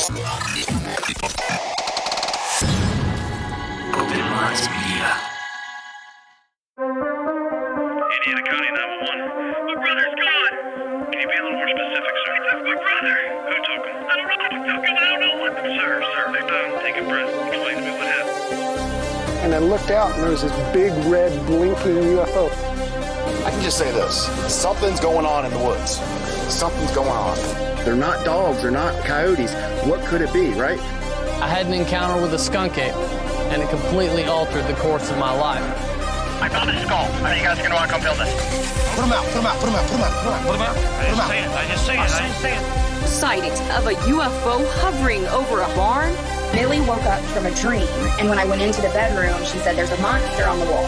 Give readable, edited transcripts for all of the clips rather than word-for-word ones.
Open Minds Media. Indiana County 911. My brother's gone. Can you be a little more specific, sir? He took my brother. Who took him? I don't know who took him. I don't know what. Sir, take a breath. Explain to me what happened. And I looked out and there was this big red blinking UFO. I can just say this. Something's going on in the woods. Something's going on. They're not dogs, they're not coyotes. What could it be, right? I had an encounter with a skunk ape, and it completely altered the course of my life. I found a skull. Are you guys going to want to come build this? Put him out. I just see it. Sightings of a UFO hovering over a barn. Millie woke up from a dream, and when I went into the bedroom, she said there's a monster on the wall.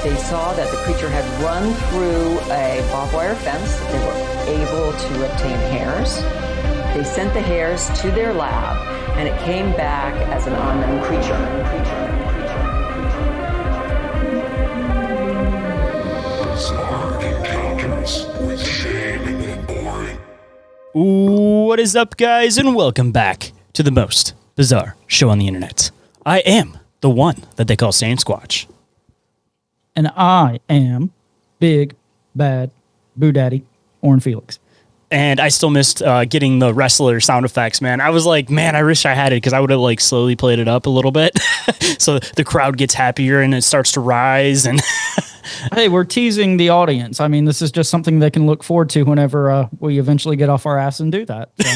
They saw that the creature had run through a barbed wire fence. They were able to obtain hairs. They sent the hairs to their lab, and it came back as an unknown creature. Bizarre Encounters with Shayn Orin. What is up, guys, and welcome back to the most bizarre show on the internet. I am the one that they call OMmencounterreports. And I am Big Bad Boo Daddy Orin Felix. And I still missed getting the wrestler sound effects, man. I was like, man, I wish I had it because I would have like slowly played it up a little bit, so the crowd gets happier and it starts to rise. And hey, we're teasing the audience. I mean, this is just something they can look forward to whenever we eventually get off our ass and do that. So.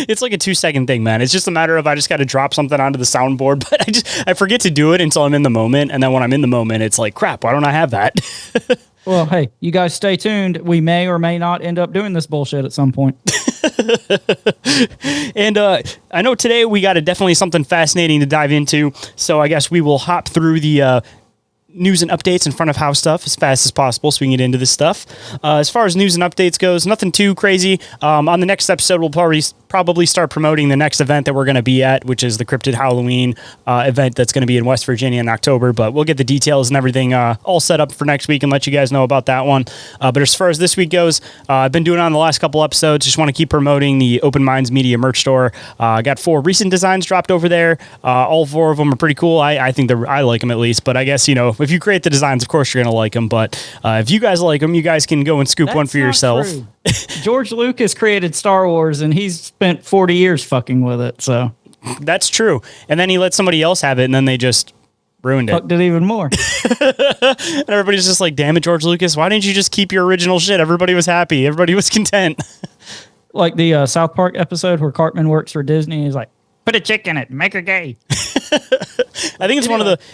It's like a 2-second thing, man. It's just a matter of I just got to drop something onto the soundboard, but I forget to do it until I'm in the moment, and then when I'm in the moment, it's like, crap, why don't I have that? Well, hey, you guys stay tuned. We may or may not end up doing this bullshit at some point. And I know today we got definitely something fascinating to dive into, so I guess we will hop through the news and updates in front of house stuff as fast as possible so we can get into this stuff. As far as news and updates goes, nothing too crazy. On the next episode, we'll probably start promoting the next event that we're going to be at, which is the Cryptid Halloween event that's going to be in West Virginia in October, but we'll get the details and everything all set up for next week and let you guys know about that one. But as far as this week goes, I've been doing it on the last couple episodes. Just want to keep promoting the Open Minds Media merch store. I got 4 recent designs dropped over there. All 4 of them are pretty cool. I think I like them at least, but I guess, you know, if you create the designs, of course you're going to like them, but if you guys like them, you guys can go and scoop one for yourself. George Lucas created Star Wars and he's spent 40 years fucking with it, so. That's true. And then he let somebody else have it and then they just ruined it. Fucked it even more. And everybody's just like, damn it, George Lucas, why didn't you just keep your original shit? Everybody was happy. Everybody was content. Like the South Park episode where Cartman works for Disney. He's like, put a chick in it, make her gay. I think it's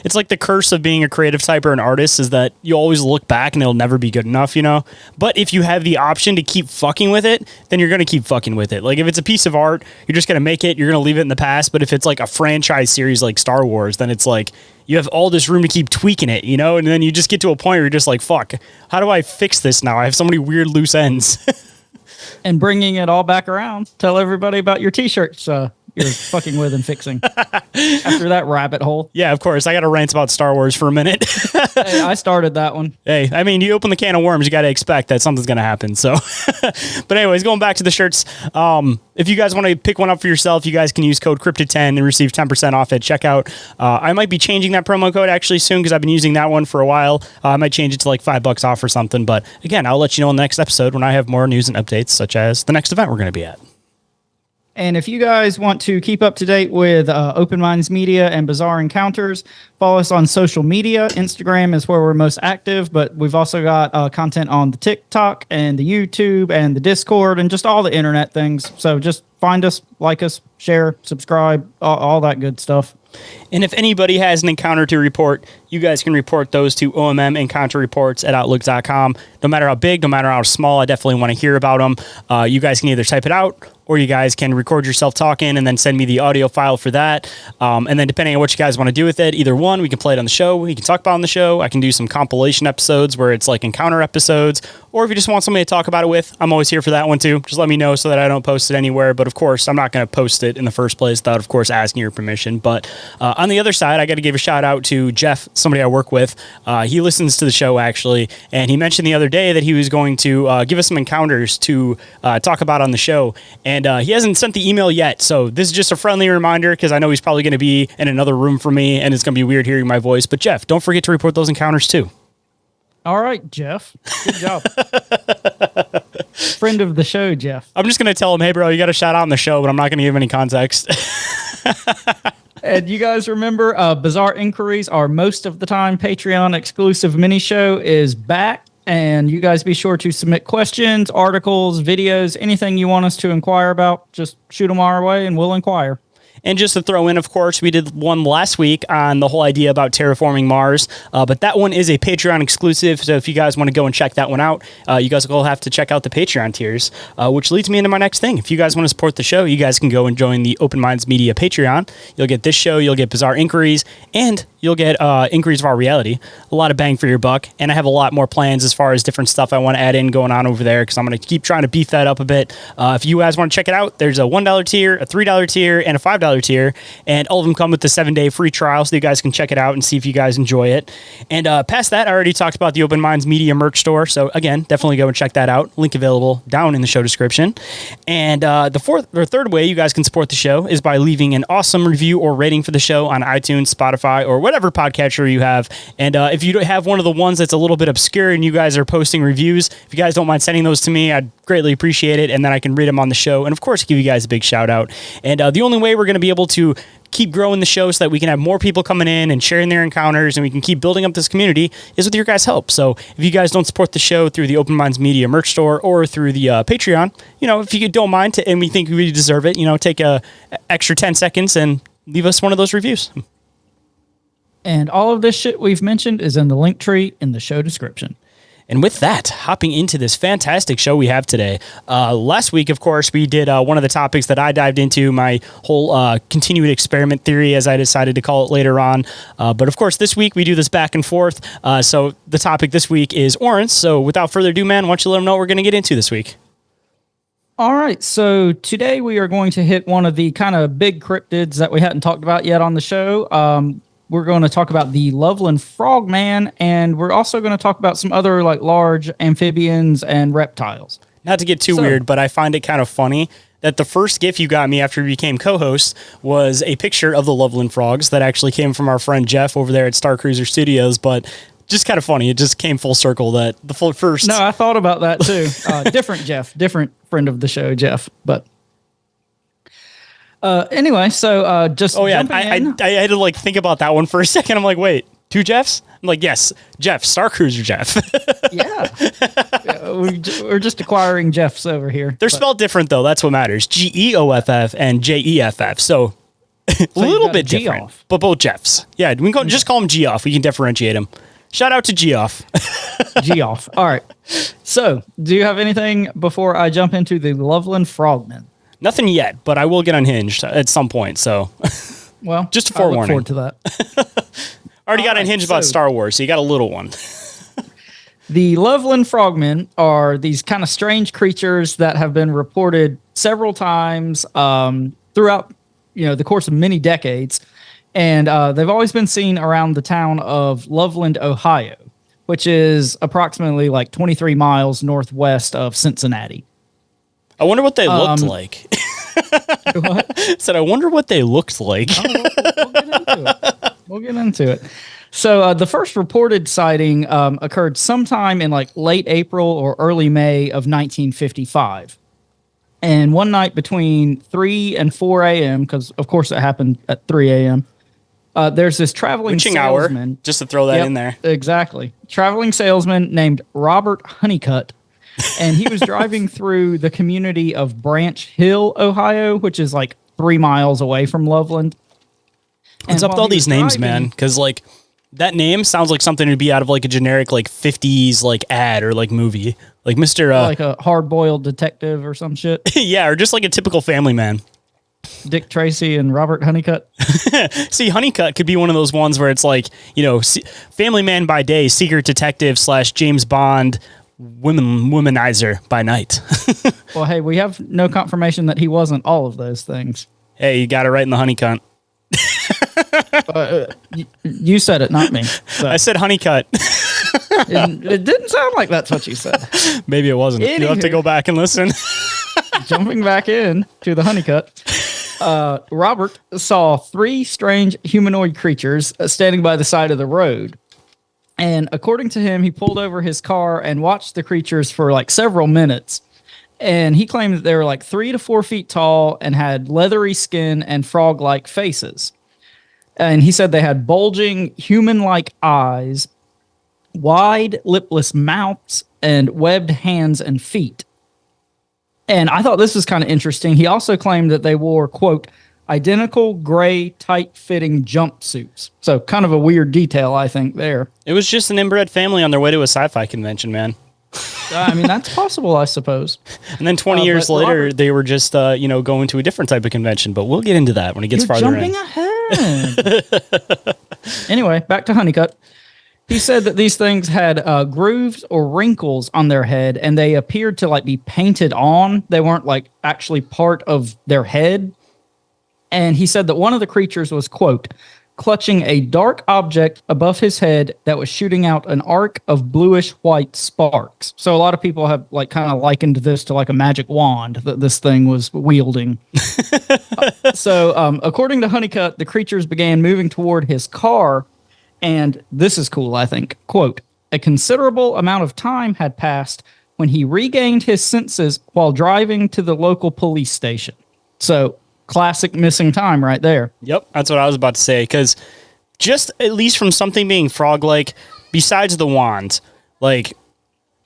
it's like the curse of being a creative type or an artist is that you always look back and it'll never be good enough, you know? But if you have the option to keep fucking with it, then you're going to keep fucking with it. Like if it's a piece of art, you're just going to make it, you're going to leave it in the past. But if it's like a franchise series like Star Wars, then it's like you have all this room to keep tweaking it, you know? And then you just get to a point where you're just like, fuck, how do I fix this now? I have so many weird loose ends. And bringing it all back around, tell everybody about your t-shirts you're fucking with and fixing after that rabbit hole. Yeah, of course. I got to rant about Star Wars for a minute. Hey, I started that one. Hey, I mean, you open the can of worms, you got to expect that something's going to happen. So, but anyways, going back to the shirts, if you guys want to pick one up for yourself, you guys can use code Cryptid10 and receive 10% off at checkout. I might be changing that promo code actually soon because I've been using that one for a while. I might change it to like $5 off or something. But again, I'll let you know in the next episode when I have more news and updates, such as the next event we're going to be at. And if you guys want to keep up to date with Open Minds Media and Bizarre Encounters, follow us on social media. Instagram is where we're most active, but we've also got content on the TikTok and the YouTube and the Discord and just all the internet things. So just find us, like us, share, subscribe, all that good stuff. And if anybody has an encounter to report, you guys can report those to ommencounterreports at outlook.com. No matter how big, no matter how small, I definitely want to hear about them. You guys can either type it out or you guys can record yourself talking and then send me the audio file for that. And then depending on what you guys want to do with it, either one, we can play it on the show, we can talk about it on the show, I can do some compilation episodes where it's like encounter episodes, or if you just want somebody to talk about it with, I'm always here for that one too. Just let me know so that I don't post it anywhere. But of course, I'm not going to post it in the first place without, of course, asking your permission. But on the other side, I got to give a shout out to Jeff, somebody I work with. He listens to the show actually, and he mentioned the other day that he was going to give us some encounters to talk about on the show. And And he hasn't sent the email yet, so this is just a friendly reminder because I know he's probably going to be in another room from me, and it's going to be weird hearing my voice. But Jeff, don't forget to report those encounters too. All right, Jeff. Good job. Friend of the show, Jeff. I'm just going to tell him, hey, bro, you got a shout out on the show, but I'm not going to give any context. And you guys remember Bizarre Inquiries, our most of the time Patreon exclusive mini show, is back. And you guys be sure to submit questions, articles, videos, anything you want us to inquire about. Just shoot them our way and we'll inquire. And just to throw in, of course, we did one last week on the whole idea about terraforming Mars, but that one is a Patreon exclusive, so if you guys want to go and check that one out, you guys will have to check out the Patreon tiers, which leads me into my next thing. If you guys want to support the show, you guys can go and join the Open Minds Media Patreon. You'll get this show, you'll get Bizarre Inquiries, and you'll get Inquiries of Our Reality. A lot of bang for your buck, and I have a lot more plans as far as different stuff I want to add in going on over there, because I'm going to keep trying to beef that up a bit. If you guys want to check it out, there's a $1 tier, a $3 tier, and a $5 tier, and all of them come with the 7-day free trial, so you guys can check it out and see if you guys enjoy it. And past that, I already talked about the Open Minds Media merch store, so again, definitely go and check that out. Link available down in the show description. And the third way you guys can support the show is by leaving an awesome review or rating for the show on iTunes, Spotify, or whatever podcatcher you have. And if you don't have one of the ones that's a little bit obscure and you guys are posting reviews, if you guys don't mind sending those to me, I'd greatly appreciate it, and then I can read them on the show and of course give you guys a big shout out. And the only way we're going to be able to keep growing the show so that we can have more people coming in and sharing their encounters and we can keep building up this community is with your guys' help. So if you guys don't support the show through the Open Minds Media merch store or through the Patreon, if you don't mind and we think we deserve it, take a extra 10 seconds and leave us one of those reviews. And all of this shit we've mentioned is in the link tree in the show description. And with that, hopping into this fantastic show we have today. Last week, of course, we did one of the topics that I dived into, my whole continued experiment theory, as I decided to call it later on. But of course, this week we do this back and forth. So the topic this week is Orin. So without further ado, man, why don't you let them know what we're going to get into this week? All right. So today we are going to hit one of the kind of big cryptids that we hadn't talked about yet on the show. We're going to talk about the Loveland Frogmen, and we're also going to talk about some other like large amphibians and reptiles. Not to get too weird, but I find it kind of funny that the first GIF you got me after we became co-hosts was a picture of the Loveland Frogs that actually came from our friend Jeff over there at Star Cruiser Studios, but just kind of funny. It just came full circle that the first... No, I thought about that too. Different Jeff, different friend of the show, Jeff, but... Anyway, so just I had to like think about that one for a second. I'm like, wait, two Jeffs? I'm like, yes, Jeff, Star Cruiser Jeff. Yeah, we're just acquiring Jeffs over here. They're spelled different though. That's what matters. GEOFF and JEFF. So a little bit different, but both Jeffs. Yeah, we can just call them Geoff. We can differentiate them. Shout out to Geoff. Geoff. All right. So, do you have anything before I jump into the Loveland Frogmen? Nothing yet, but I will get unhinged at some point. So, well, just a forewarning. I look forward to that. Already got unhinged about Star Wars, so you got a little one. The Loveland Frogmen are these kind of strange creatures that have been reported several times throughout, the course of many decades, and they've always been seen around the town of Loveland, Ohio, which is approximately like 23 miles northwest of Cincinnati. I wonder what they looked like. What? Said, I wonder what they looked like. We'll get into it. So the first reported sighting occurred sometime in like late April or early May of 1955. And one night between 3 and 4 a.m., because of course it happened at 3 a.m., there's this traveling salesman. Hour, just to throw that in there. Exactly. Traveling salesman named Robert Honeycutt. And he was driving through the community of Branch Hill, Ohio, which is like 3 miles away from Loveland. What's up with all these names, man? Because like that name sounds like something to be out of like a generic like 50s like ad or like movie, like Mr. like a hard-boiled detective or some shit. Yeah, or just like a typical family man. Dick Tracy and Robert Honeycutt. See, Honeycutt could be one of those ones where it's like, family man by day, secret detective / James Bond. Womanizer by night. Well, hey, we have no confirmation that he wasn't all of those things. Hey, you got it right in the honey cunt. You said it, not me. So. I said honeycutt. It didn't sound like that's what you said. Maybe it wasn't. You'll have to go back and listen. jumping back in to the honeycut, Robert saw 3 strange humanoid creatures standing by the side of the road. And according to him, he pulled over his car and watched the creatures for like several minutes. And he claimed that they were like 3 to 4 feet tall and had leathery skin and frog-like faces. And he said they had bulging human-like eyes, wide lipless mouths, and webbed hands and feet. And I thought this was kind of interesting. He also claimed that they wore, quote, identical gray, tight-fitting jumpsuits. So kind of a weird detail, I think, there. It was just an inbred family on their way to a sci-fi convention, man. I mean, that's possible, I suppose. And then 20 years later, they were just, going to a different type of convention. But we'll get into that when it gets farther in. Ahead. Anyway, back to Honeycut. He said that these things had grooves or wrinkles on their head, and they appeared to like be painted on. They weren't like actually part of their head. And he said that one of the creatures was, quote, clutching a dark object above his head that was shooting out an arc of bluish white sparks. So a lot of people have like kind of likened this to like a magic wand that this thing was wielding. So according to Honeycut, the creatures began moving toward his car. And this is cool, I think. Quote, a considerable amount of time had passed when he regained his senses while driving to the local police station. So classic missing time right there. Yep, that's what I was about to say, because just at least from something being frog-like, besides the wand, like,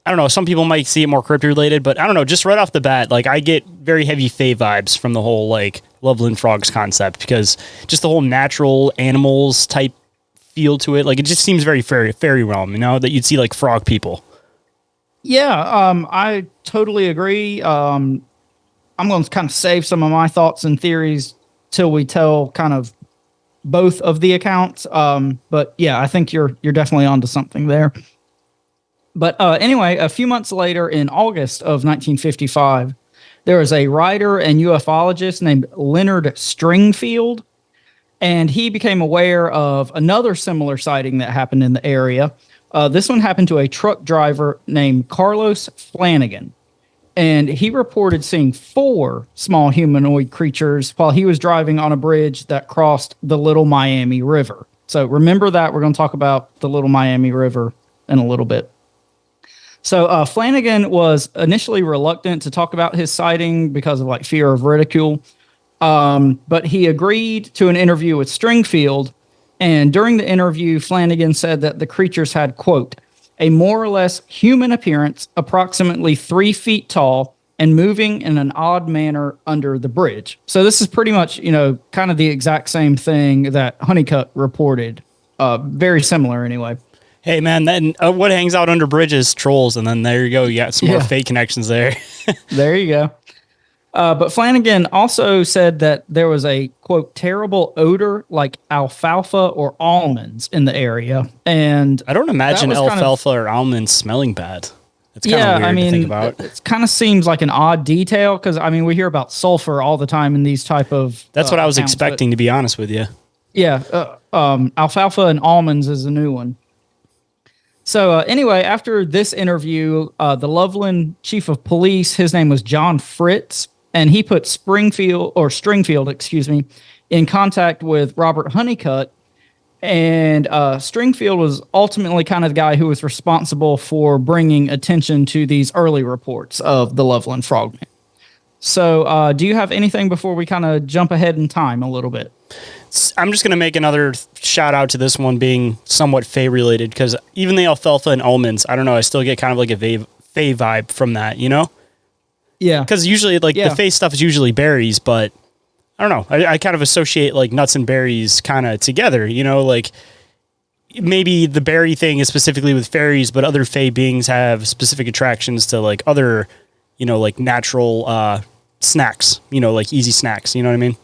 I don't know, some people might see it more cryptid-related, but I don't know, just right off the bat, like, I get very heavy Fae vibes from the whole, like, Loveland Frogs concept, because just the whole natural animals type feel to it, like, it just seems very fairy realm, that you'd see, like, frog people. Yeah, I totally agree. I'm going to kind of save some of my thoughts and theories till we tell kind of both of the accounts. But yeah, I think you're definitely onto something there. But anyway, a few months later in August of 1955, there was a writer and ufologist named Leonard Stringfield, and he became aware of another similar sighting that happened in the area. This one happened to a truck driver named Carlos Flanagan. And he reported seeing 4 small humanoid creatures while he was driving on a bridge that crossed the Little Miami River. So remember that. We're going to talk about the Little Miami River in a little bit. So Flanagan was initially reluctant to talk about his sighting because of like fear of ridicule. But he agreed to an interview with Stringfield. And during the interview, Flanagan said that the creatures had, quote, a more or less human appearance, approximately 3 feet tall, and moving in an odd manner under the bridge. So this is pretty much, kind of the exact same thing that Honeycut reported. Very similar anyway. Hey, man, then what hangs out under bridges? Trolls, and then there you go. You got some more fake connections there. There you go. But Flanagan also said that there was a, quote, terrible odor like alfalfa or almonds in the area. And I don't imagine alfalfa or almonds smelling bad. It's kind of weird to think about. It kind of seems like an odd detail because, we hear about sulfur all the time in these type of That's what I was expecting, to be honest with you. Yeah, alfalfa and almonds is a new one. So anyway, after this interview, the Loveland chief of police, his name was John Fritz, and he put Stringfield, in contact with Robert Honeycut. And Stringfield was ultimately kind of the guy who was responsible for bringing attention to these early reports of the Loveland Frogmen. So do you have anything before we kind of jump ahead in time a little bit? I'm just going to make another shout out to this one being somewhat Fae related, because even the alfalfa and almonds, I don't know, I still get kind of like a Fae vibe from that, Yeah. Because usually, the Fae stuff is usually berries, but I don't know. I kind of associate, like, nuts and berries kind of together, like, maybe the berry thing is specifically with fairies, but other Fae beings have specific attractions to, like, other, like, natural snacks, like easy snacks, you know what I mean?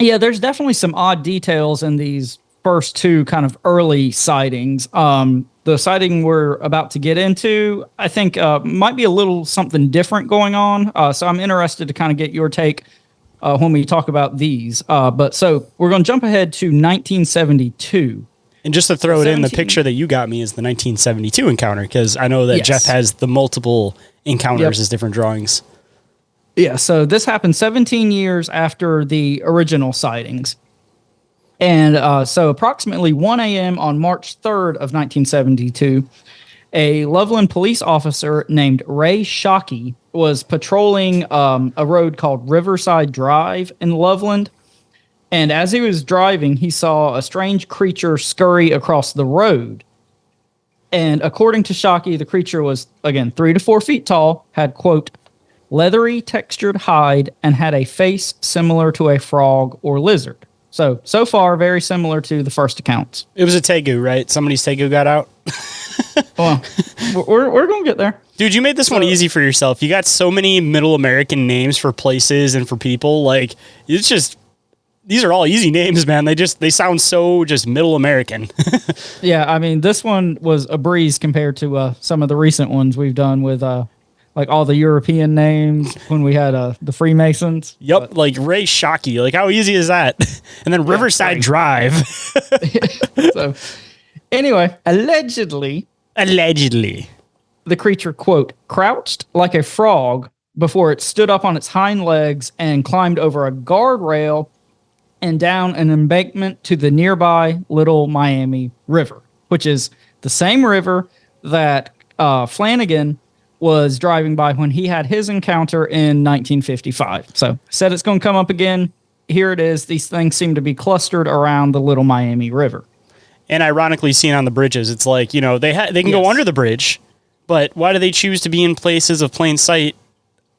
Yeah, there's definitely some odd details in these first 2 kind of early sightings. The sighting we're about to get into, I think, might be a little something different going on. So I'm interested to kind of get your take when we talk about these. But so we're going to jump ahead to 1972. And just to throw it in, the picture that you got me is the 1972 encounter, because I know that Jeff has the multiple encounters as different drawings. Yeah, so this happened 17 years after the original sightings. And so approximately 1 a.m. on March 3rd of 1972, a Loveland police officer named Ray Shockey was patrolling a road called Riverside Drive in Loveland. And as he was driving, he saw a strange creature scurry across the road. And according to Shockey, the creature was, again, 3 to 4 feet tall, had, quote, leathery textured hide, and had a face similar to a frog or lizard. So far, very similar to the first accounts. It was a tegu, right? Somebody's tegu got out. Well, we're going to get there. Dude, you made this one easy for yourself. You got so many Middle American names for places and for people. Like, it's just, these are all easy names, man. They sound so just Middle American. Yeah, I mean, this one was a breeze compared to some of the recent ones we've done with like all the European names when we had the Freemasons. Yep, but, like Ray Shockey. Like, how easy is that? And then Riverside Drive. So, anyway, allegedly, the creature, quote, crouched like a frog before it stood up on its hind legs and climbed over a guardrail and down an embankment to the nearby Little Miami River, which is the same river that Flanagan was driving by when he had his encounter in 1955. So said it's going to come up again. Here it is. These things seem to be clustered around the Little Miami River. And ironically seen on the bridges. It's like, you know, they can go under the bridge, but why do they choose to be in places of plain sight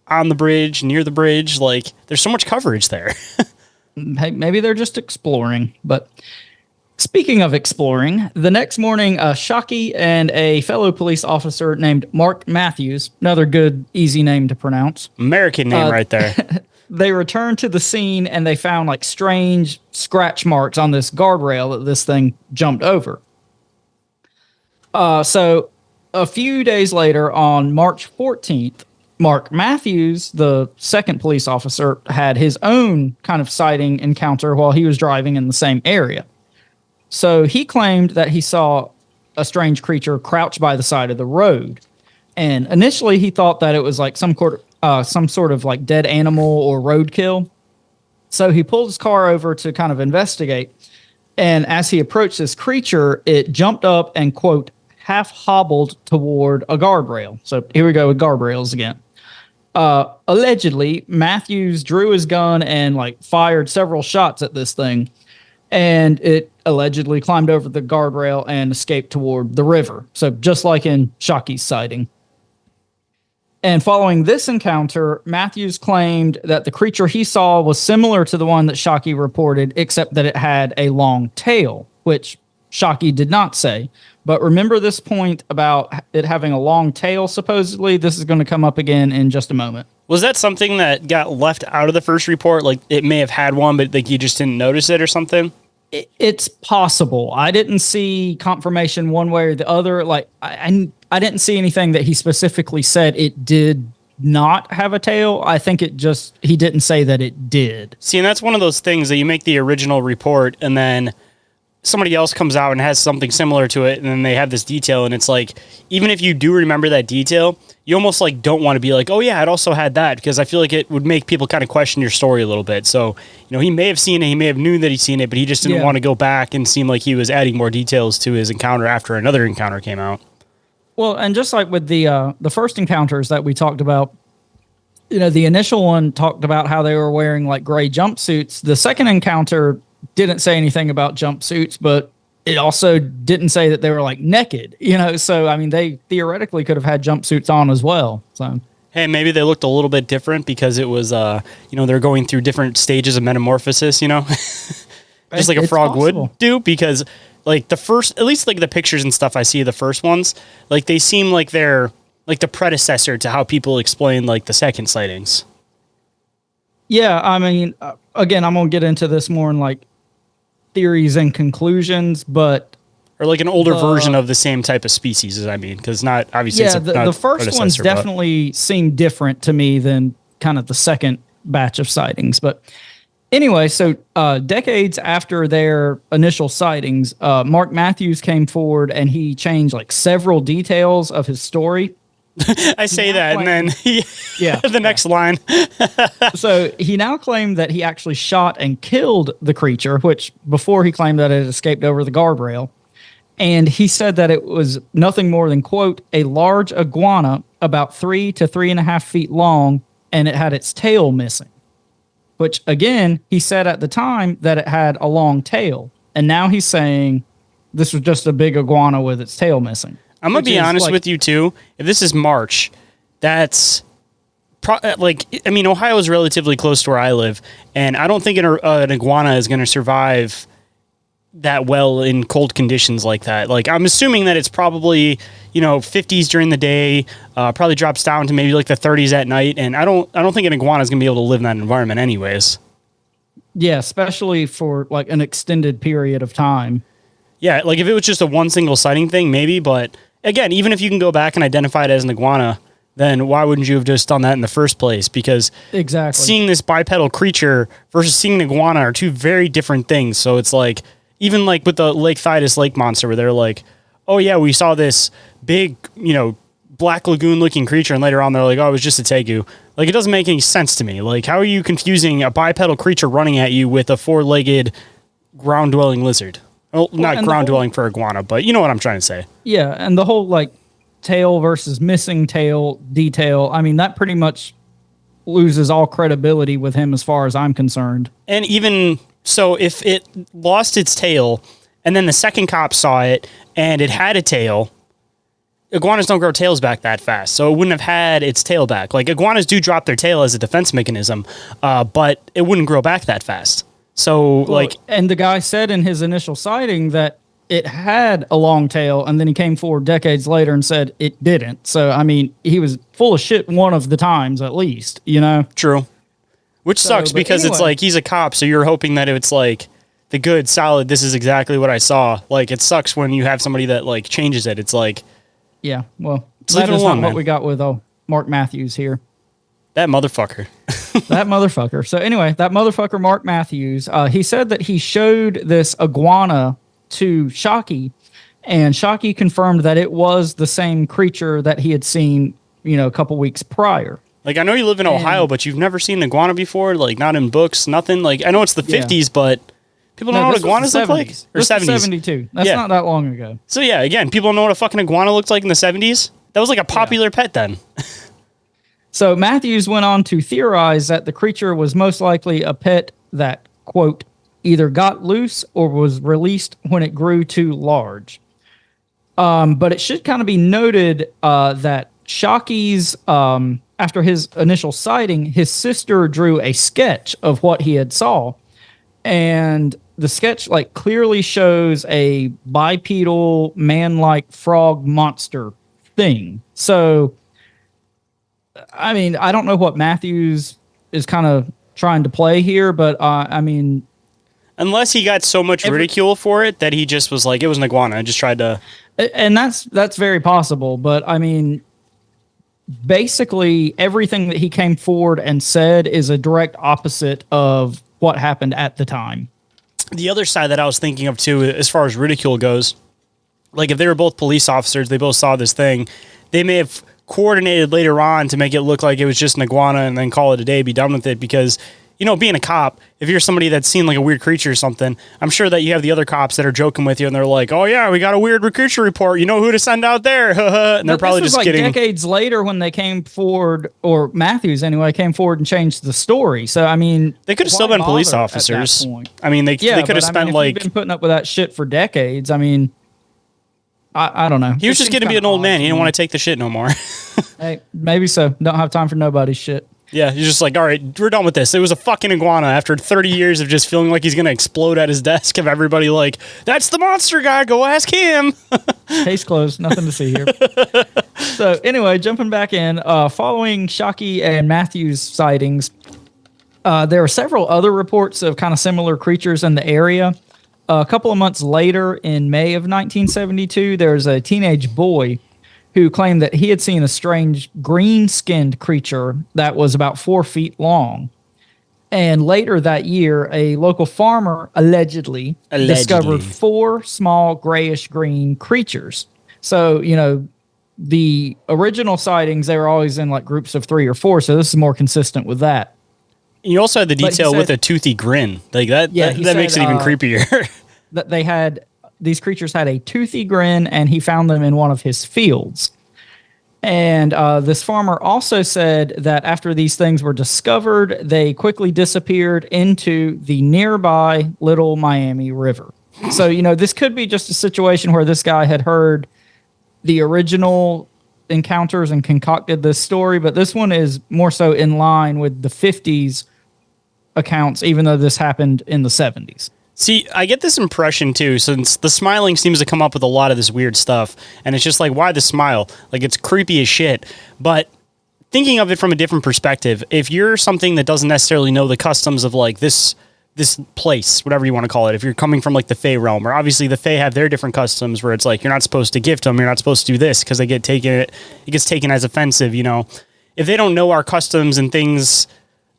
on the bridge, near the bridge? Like, there's so much coverage there. Hey, maybe they're just exploring. But speaking of exploring, the next morning, Shockey and a fellow police officer named Mark Matthews, another good, easy name to pronounce. American name right there. They returned to the scene and they found like strange scratch marks on this guardrail that this thing jumped over. So a few days later, on March 14th, Mark Matthews, the second police officer, had his own kind of sighting encounter while he was driving in the same area. So he claimed that he saw a strange creature crouch by the side of the road. And initially he thought that it was like some sort of like dead animal or roadkill. So he pulled his car over to kind of investigate. And as he approached this creature, it jumped up and, quote, half hobbled toward a guardrail. So here we go with guardrails again. Allegedly, Matthews drew his gun and like fired several shots at this thing. And it allegedly climbed over the guardrail and escaped toward the river. So just like in Shockey's sighting. And following this encounter, Matthews claimed that the creature he saw was similar to the one that Shockey reported, except that it had a long tail, which Shockey did not say. But remember this point about it having a long tail, supposedly? This is going to come up again in just a moment. Was that something that got left out of the first report? Like, it may have had one, but like you just didn't notice it or something? It's possible. I didn't see confirmation one way or the other. Like, I didn't see anything that he specifically said it did not have a tail. I think he didn't say that it did. See, and that's one of those things that you make the original report and then somebody else comes out and has something similar to it, and then they have this detail, and it's like, even if you do remember that detail, you almost like don't want to be like, oh yeah, it also had that, because I feel like it would make people kind of question your story a little bit. So, you know, he may have seen it, he may have knew that he'd seen it, but he just didn't want to go back and seem like he was adding more details to his encounter after another encounter came out. Well, and just like with the first encounters that we talked about, you know, the initial one talked about how they were wearing like gray jumpsuits. The second encounter didn't say anything about jumpsuits, but it also didn't say that they were like naked, you know? So, I mean, they theoretically could have had jumpsuits on as well. So, hey, maybe they looked a little bit different because it was, you know, they're going through different stages of metamorphosis, you know, just like a frog would do, because like the first, at least like the pictures and stuff I see of the first ones, like they seem like they're like the predecessor to how people explain like the second sightings. Yeah. I mean, again, I'm going to get into this more in like theories and conclusions, but or like an older version of the same type of species, as I mean, because not obviously. Yeah, the first ones definitely seem different to me than kind of the second batch of sightings. But anyway, so decades after their initial sightings, Mark Matthews came forward and he changed like several details of his story. I say that, and then the next line. So he now claimed that he actually shot and killed the creature, which before he claimed that it escaped over the guardrail. And he said that it was nothing more than, quote, a large iguana about 3 to 3.5 feet long, and it had its tail missing. Which, again, he said at the time that it had a long tail. And now he's saying this was just a big iguana with its tail missing. I'm going to be honest with you, too. If this is March, that's... Ohio is relatively close to where I live, and I don't think an iguana is going to survive that well in cold conditions like that. Like, I'm assuming that it's probably, 50s during the day, probably drops down to maybe like the 30s at night, and I don't think an iguana is going to be able to live in that environment anyways. Yeah, especially for like an extended period of time. Yeah, like if it was just a one single sighting thing, maybe, but again, even if you can go back and identify it as an iguana, then why wouldn't you have just done that in the first place? Because seeing this bipedal creature versus seeing an iguana are two very different things. So it's like, even like with the Lake Thydus lake monster, where they're like, oh yeah, we saw this big, black lagoon looking creature, and later on they're like, oh, it was just a tegu. Like, it doesn't make any sense to me. Like, how are you confusing a bipedal creature running at you with a 4-legged ground dwelling lizard? Well, not ground dwelling for iguana, but you know what I'm trying to say. Yeah, and the whole like tail versus missing tail detail, I mean, that pretty much loses all credibility with him as far as I'm concerned. And even so, if it lost its tail and then the second cop saw it and it had a tail, iguanas don't grow tails back that fast, so it wouldn't have had its tail back. Like, iguanas do drop their tail as a defense mechanism, but it wouldn't grow back that fast. So, and the guy said in his initial sighting that it had a long tail, and then he came forward decades later and said it didn't. So, I mean, he was full of shit one of the times, at least, True. Which sucks because it's like, he's a cop, so you're hoping that it's like the good, solid, this is exactly what I saw. Like, it sucks when you have somebody that, like, changes it. It's like... Yeah, well, that is not what we got with Mark Matthews here. That motherfucker. That motherfucker. So anyway, that motherfucker, Mark Matthews, he said that he showed this iguana to Shockey, and Shockey confirmed that it was the same creature that he had seen, a couple weeks prior. Like, I know you live in Ohio, but you've never seen an iguana before? Like, not in books, nothing? Like, I know it's the 50s, but people don't know what iguanas look like? Or 70s. 72. That's not that long ago. So yeah, again, people don't know what a fucking iguana looked like in the 70s? That was like a popular pet then. So Matthews went on to theorize that the creature was most likely a pet that, quote, either got loose or was released when it grew too large. But it should kind of be noted that Shockey's, after his initial sighting, his sister drew a sketch of what he had saw. And the sketch like clearly shows a bipedal man-like frog monster thing. So, I mean, I don't know what Matthews is kind of trying to play here, but I mean, unless he got so much ridicule for it that he just was like, it was an iguana. I just tried to, and that's very possible. But I mean, basically everything that he came forward and said is a direct opposite of what happened at the time. The other side that I was thinking of too, as far as ridicule goes, like if they were both police officers, they both saw this thing, they may have coordinated later on to make it look like it was just an iguana and then call it a day, be done with it. Because, being a cop, if you're somebody that's seen like a weird creature or something, I'm sure that you have the other cops that are joking with you and they're like, oh yeah, we got a weird creature report. You know who to send out there. And they're probably just kidding. Decades later when they came forward, or Matthews anyway, came forward and changed the story. So, I mean, they could have still been police officers. I mean, they could have spent if you've been putting up with that shit for decades. I mean, I don't know. He was just going to be an old man. He didn't want to take the shit no more. Hey, maybe so. Don't have time for nobody's shit. Yeah, he's just like, all right, we're done with this. It was a fucking iguana after 30 years of just feeling like he's going to explode at his desk of everybody like, that's the monster guy, go ask him. Case closed, nothing to see here. So anyway, jumping back in, following Shockey and Matthews sightings, there are several other reports of kind of similar creatures in the area. A couple of months later, in May of 1972, there's a teenage boy who claimed that he had seen a strange green-skinned creature that was about 4 feet long. And later that year, a local farmer allegedly discovered 4 small grayish-green creatures. So, the original sightings, they were always in like groups of 3 or 4, so this is more consistent with that. You also had the detail with a toothy grin. Like that makes it even creepier. That these creatures had a toothy grin, and he found them in one of his fields. And this farmer also said that after these things were discovered, they quickly disappeared into the nearby Little Miami River. So, this could be just a situation where this guy had heard the original encounters and concocted this story, but this one is more so in line with the 50s accounts, even though this happened in the 70s. See, I get this impression too, since the smiling seems to come up with a lot of this weird stuff, and it's just like, why the smile? Like, it's creepy as shit. But thinking of it from a different perspective, if you're something that doesn't necessarily know the customs of like this place, whatever you want to call it, if you're coming from like the Fae realm, or obviously the Fae have their different customs where it's like, you're not supposed to gift them, you're not supposed to do this because it gets taken as offensive, If they don't know our customs and things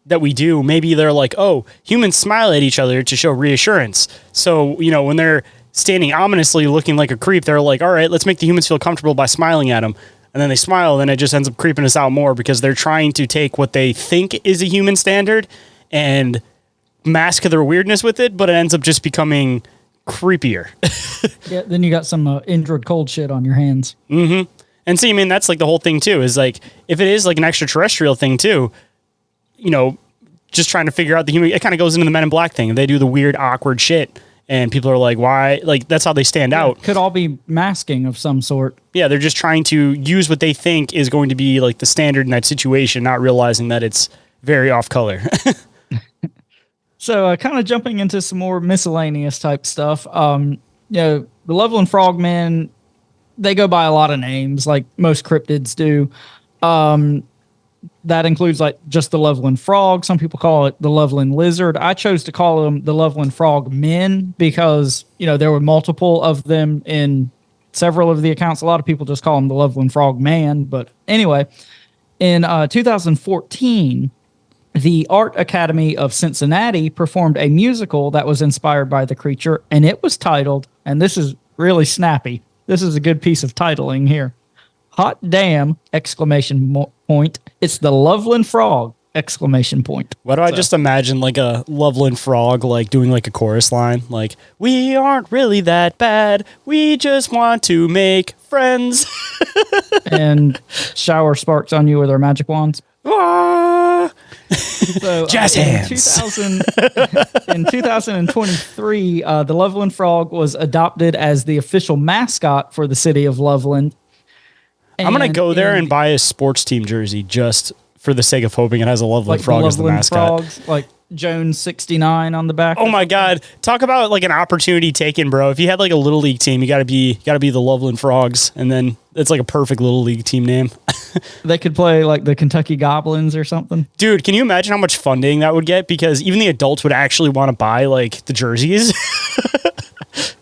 that we do, maybe they're like, oh, humans smile at each other to show reassurance. So, when they're standing ominously looking like a creep, they're like, all right, let's make the humans feel comfortable by smiling at them. And then they smile, and it just ends up creeping us out more because they're trying to take what they think is a human standard and mask their weirdness with it, but it ends up just becoming creepier. Yeah, then you got some injured cold shit on your hands. Mm-hmm. And see, that's like the whole thing too, is like, if it is like an extraterrestrial thing too, just trying to figure out the human, it kind of goes into the Men in Black thing. They do the weird, awkward shit, and people are like, why? Like, that's how they stand out. Could all be masking of some sort. Yeah, they're just trying to use what they think is going to be like the standard in that situation, not realizing that it's very off color. So, kind of jumping into some more miscellaneous type stuff. The Loveland Frogmen, they go by a lot of names, like most cryptids do. That includes like just the Loveland Frog. Some people call it the Loveland Lizard. I chose to call them the Loveland Frogmen because, there were multiple of them in several of the accounts. A lot of people just call them the Loveland Frogman. But anyway, in 2014, the Art Academy of Cincinnati performed a musical that was inspired by the creature, and it was titled, and this is really snappy, this is a good piece of titling here, Hot Damn! Exclamation point. It's the Loveland Frog! Exclamation point. Why do I just imagine like a Loveland Frog like doing like a chorus line? Like, we aren't really that bad. We just want to make friends. And shower sparks on you with their magic wands. Ah! So, Jazz hands. In 2023, the Loveland Frog was adopted as the official mascot for the city of Loveland. I'm going to go there and buy a sports team jersey just for the sake of hoping it has a Loveland Frog as the mascot. Frogs, like Jones 69 on the back. Oh my God. Talk about like an opportunity taken, bro. If you had like a little league team, you gotta be the Loveland Frogs. And then it's like a perfect little league team name. They could play like the Kentucky Goblins or something. Dude, can you imagine how much funding that would get? Because even the adults would actually want to buy like the jerseys.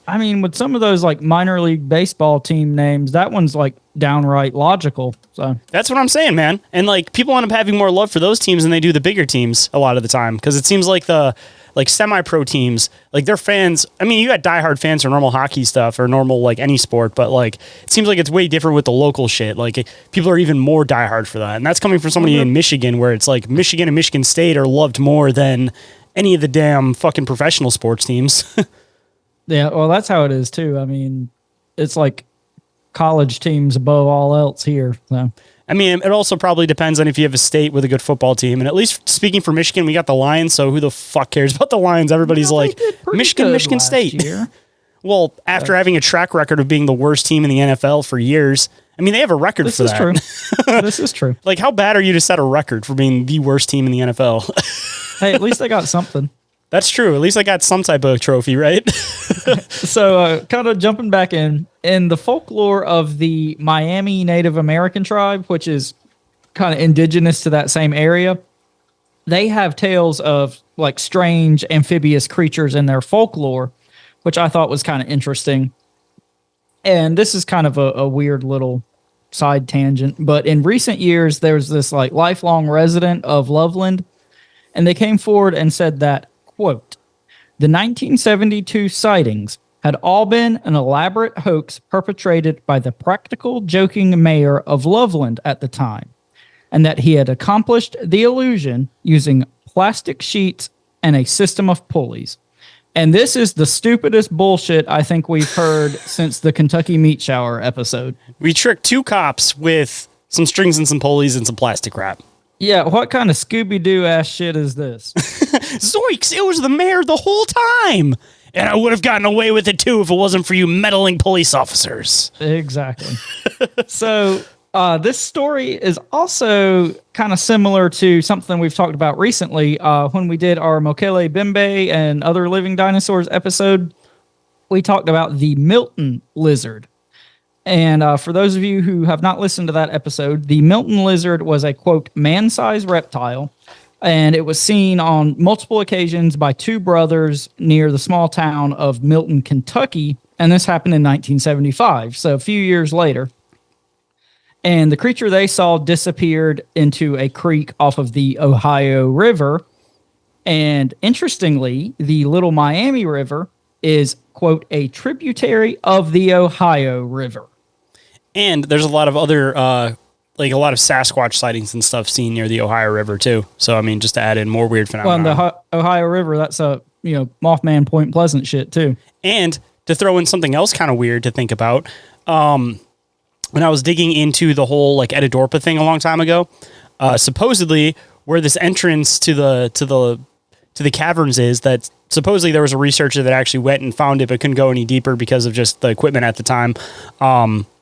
I mean, with some of those like minor league baseball team names, that one's like downright logical. So that's what I'm saying, man. And like people end up having more love for those teams than they do the bigger teams a lot of the time. Because it seems like the like semi-pro teams, like their fans. I mean, you got diehard fans for normal hockey stuff or normal like any sport, but like it seems like it's way different with the local shit. Like people are even more diehard for that, and that's coming from somebody in Michigan, where it's like Michigan and Michigan State are loved more than any of the damn fucking professional sports teams. Yeah, well, that's how it is too. I mean, it's like college teams above all else here. So. I mean, it also probably depends on if you have a state with a good football team. And at least speaking for Michigan, we got the Lions. So who the fuck cares about the Lions? Everybody's like, Michigan State. Well, after having a track record of being the worst team in the NFL for years, I mean, they have a record for that. This is true. This is true. Like, how bad are you to set a record for being the worst team in the NFL? Hey, at least they got something. That's true. At least I got some type of trophy, right? So, kind of jumping back in the folklore of the Miami Native American tribe, which is kind of indigenous to that same area, they have tales of like strange amphibious creatures in their folklore, which I thought was kind of interesting. And this is kind of a weird little side tangent, but in recent years, there's this like lifelong resident of Loveland, and they came forward and said that, quote, the 1972 sightings had all been an elaborate hoax perpetrated by the practical joking mayor of Loveland at the time, and that he had accomplished the illusion using plastic sheets and a system of pulleys. And this is the stupidest bullshit I think we've heard since the Kentucky Meat Shower episode. We tricked 2 cops with some strings and some pulleys and some plastic wrap. Yeah, what kind of Scooby-Doo ass shit is this? Zoinks, it was the mayor the whole time. And I would have gotten away with it too if it wasn't for you meddling police officers. Exactly. So this story is also kind of similar to something we've talked about recently when we did our Mokele Bembe and Other Living Dinosaurs episode. We talked about the Milton lizard. And for those of you who have not listened to that episode, the Milton lizard was a, quote, man-sized reptile. And it was seen on multiple occasions by 2 brothers near the small town of Milton, Kentucky. And this happened in 1975, so a few years later. And the creature they saw disappeared into a creek off of the Ohio River. And interestingly, the Little Miami River is, quote, a tributary of the Ohio River. And there's a lot of other... like a lot of Sasquatch sightings and stuff seen near the Ohio River too. So I mean, just to add in more weird phenomena. Well, and the Ohio River, that's Mothman Point Pleasant shit too. And to throw in something else kind of weird to think about, when I was digging into the whole like Edidorpa thing a long time ago, supposedly where this entrance to the caverns is, that supposedly there was a researcher that actually went and found it but couldn't go any deeper because of just the equipment at the time,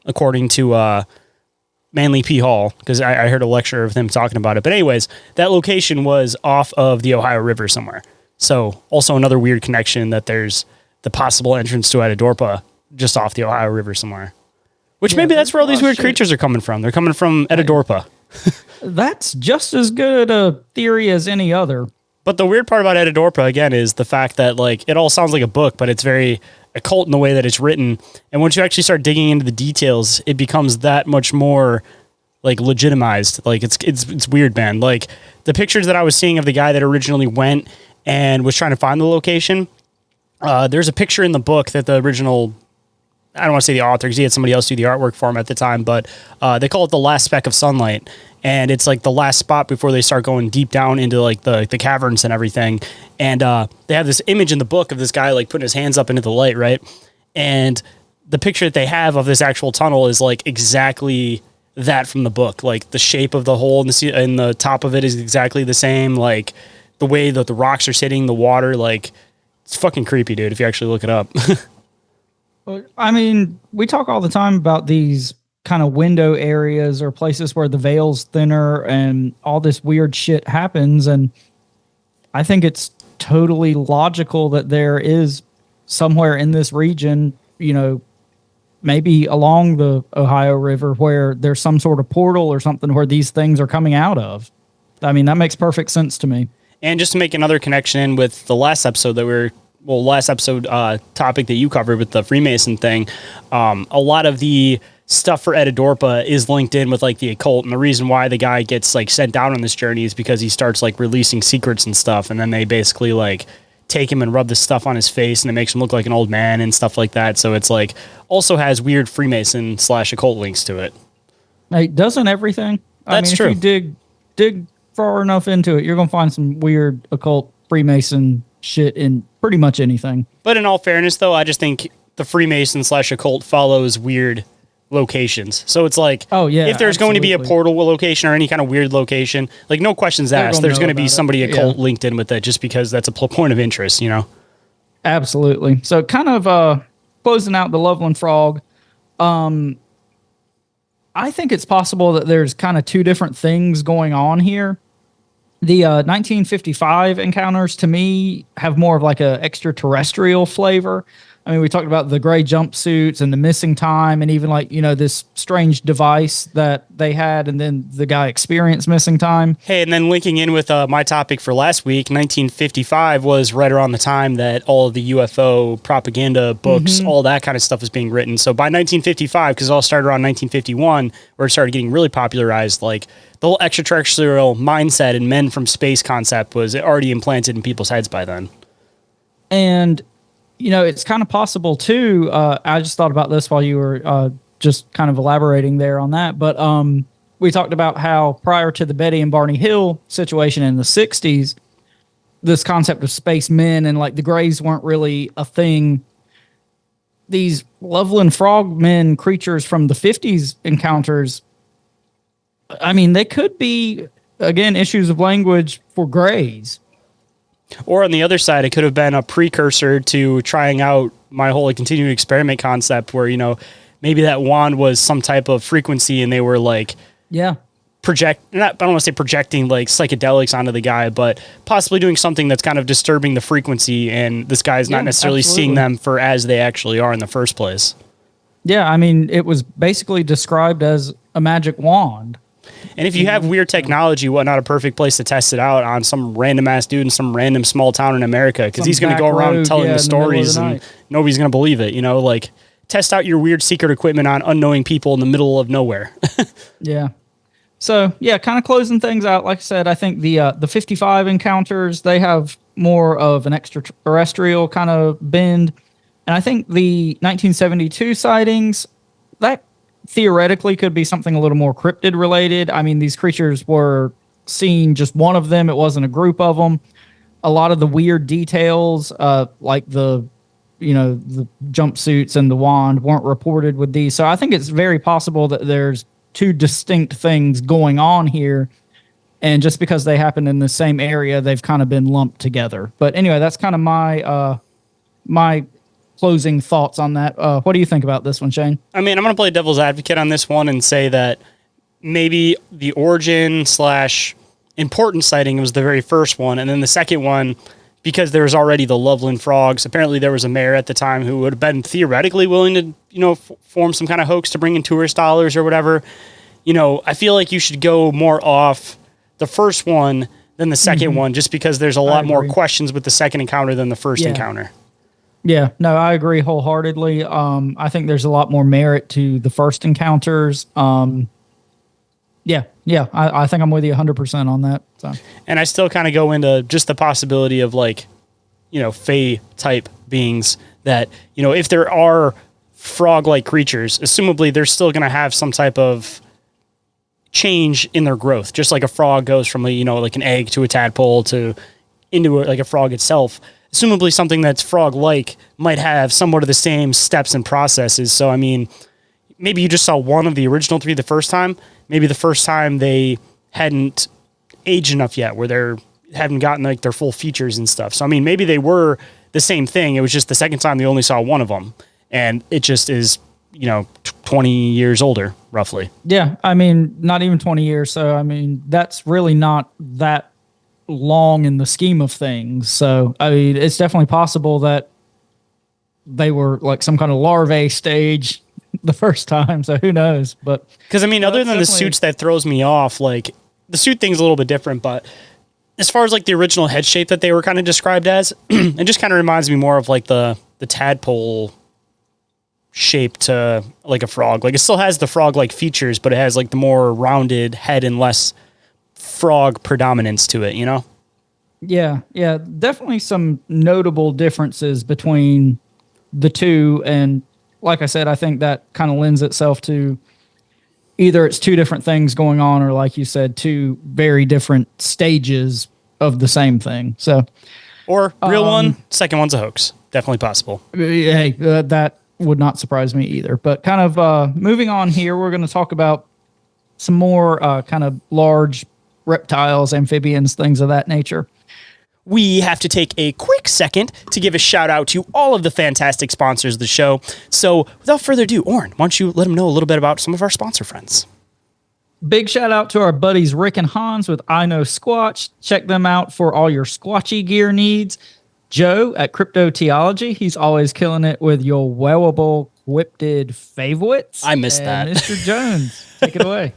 according to Manly P. Hall, because I heard a lecture of them talking about it. But anyways, that location was off of the Ohio River somewhere. So also another weird connection that there's the possible entrance to Edidorpa just off the Ohio River somewhere. Which maybe that's where all these weird creatures are coming from. They're coming from Edidorpa. That's just as good a theory as any other. But the weird part about Edidorpa, again, is the fact that like it all sounds like a book, but it's very occult in the way that it's written. And once you actually start digging into the details, it becomes that much more like legitimized. Like it's weird, man. Like the pictures that I was seeing of the guy that originally went and was trying to find the location. There's a picture in the book that the original, I don't want to say the author because he had somebody else do the artwork for him at the time, but they call it the last speck of sunlight. And it's like the last spot before they start going deep down into like the caverns and everything. And they have this image in the book of this guy like putting his hands up into the light, right? And the picture that they have of this actual tunnel is like exactly that from the book. Like the shape of the hole in the top of it is exactly the same. Like the way that the rocks are sitting, the water, like it's fucking creepy, dude, if you actually look it up. I mean, we talk all the time about these kind of window areas or places where the veil's thinner and all this weird shit happens. And I think it's totally logical that there is somewhere in this region, maybe along the Ohio River where there's some sort of portal or something where these things are coming out of. I mean, that makes perfect sense to me. And just to make another connection in with the last episode topic that you covered with the Freemason thing, a lot of the stuff for Edidorpa is linked in with like the occult, and the reason why the guy gets like sent down on this journey is because he starts like releasing secrets and stuff, and then they basically like take him and rub this stuff on his face, and it makes him look like an old man and stuff like that. So it's like also has weird Freemason / occult links to it. Hey, doesn't everything? That's true. If you dig far enough into it, you're gonna find some weird occult Freemason shit in pretty much anything. But in all fairness, though, I just think the Freemason / occult follows weird locations. So it's like, if there's going to be a portal location or any kind of weird location, like no questions asked, there's going to be somebody occult linked in with it just because that's a point of interest, Absolutely. So kind of closing out the Loveland Frog, I think it's possible that there's kind of 2 different things going on here. The 1955 encounters, to me, have more of like a extraterrestrial flavor. I mean, we talked about the gray jumpsuits and the missing time and even like, this strange device that they had, and then the guy experienced missing time. Hey, and then linking in with my topic for last week, 1955 was right around the time that all of the UFO propaganda books, all that kind of stuff was being written. So by 1955, because it all started around 1951, where it started getting really popularized, like the whole extraterrestrial mindset and men from space concept was already implanted in people's heads by then. And it's kind of possible too. I just thought about this while you were just kind of elaborating there on that. But we talked about how prior to the Betty and Barney Hill situation in the 60s, this concept of spacemen and like the Greys weren't really a thing. These Loveland Frogmen creatures from the 50s encounters, I mean, they could be, again, issues of language for Greys. Or on the other side, it could have been a precursor to trying out my whole continued experiment concept where, maybe that wand was some type of frequency and they were like, I don't want to say projecting like psychedelics onto the guy, but possibly doing something that's kind of disturbing the frequency, and this guy's not necessarily seeing them for as they actually are in the first place. Yeah, I mean, it was basically described as a magic wand. And if you have weird technology, what not a perfect place to test it out on some random ass dude in some random small town in America, because he's going to go around telling the stories and nobody's going to believe it. Like test out your weird secret equipment on unknowing people in the middle of nowhere. Yeah. So yeah, kind of closing things out. Like I said, I think the 55 encounters, they have more of an extraterrestrial kind of bend. And I think the 1972 sightings, that theoretically could be something a little more cryptid related. I mean, these creatures were seen, just one of them. It wasn't a group of them. A lot of the weird details, like the jumpsuits and the wand weren't reported with these. So I think it's very possible that there's two distinct things going on here. And just because they happen in the same area, they've kind of been lumped together. But anyway, that's kind of my closing thoughts on that. What do you think about this one, Shane? I mean, I'm going to play devil's advocate on this one and say that maybe the origin / important sighting was the very first one. And then the second one, because there was already the Loveland Frogs, apparently there was a mayor at the time who would have been theoretically willing to, form some kind of hoax to bring in tourist dollars or whatever. I feel like you should go more off the first one than the second one, just because there's a lot more questions with the second encounter than the first encounter. Yeah, no, I agree wholeheartedly. I think there's a lot more merit to the first encounters. I think I'm with you 100% on that. So. And I still kind of go into just the possibility of Fae type beings that, if there are frog-like creatures, assumably they're still going to have some type of change in their growth, just like a frog goes from like an egg to a tadpole to into a frog itself. Assumably something that's frog-like might have somewhat of the same steps and processes. So, I mean, maybe you just saw one of the original three the first time. Maybe the first time they hadn't aged enough yet where they haven't gotten their full features and stuff. So, I mean, maybe they were the same thing. It was just the second time they only saw one of them. And it just is, 20 years older, roughly. Yeah, I mean, not even 20 years. So, I mean, that's really not that long in the scheme of things. So, I mean, it's definitely possible that they were like some kind of larvae stage the first time. So who knows? But because I mean, other than the suits that throws me off, like the suit thing's a little bit different, but as far as like the original head shape that they were kind of described as, it just kind of reminds me more of like the tadpole shape to like a frog. Like it still has the frog-like features, but it has like the more rounded head and less frog predominance to it, Yeah, definitely some notable differences between the two. And like I said, I think that kind of lends itself to either it's two different things going on, or like you said, two very different stages of the same thing. So, or real one, second one's a hoax. Definitely possible. Hey, that would not surprise me either. But kind of moving on here, we're going to talk about some more kind of large reptiles, amphibians, things of that nature. We have to take a quick second to give a shout out to all of the fantastic sponsors of the show. So without further ado, Orin, why don't you let them know a little bit about some of our sponsor friends? Big shout out to our buddies Rick and Hans with IKNOWSQUATCH. Check them out for all your squatchy gear needs. Joe at Cryptoteeology. He's always killing it with your wearable cryptid favorites. I missed that. Mr. Jones, take it away.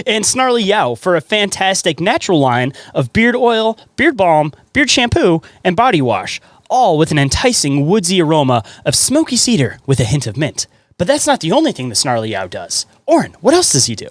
And Snarly Yow for a fantastic natural line of beard oil, beard balm, beard shampoo, and body wash, all with an enticing woodsy aroma of smoky cedar with a hint of mint. But that's not the only thing the Snarly Yow does. Orin, what else does he do?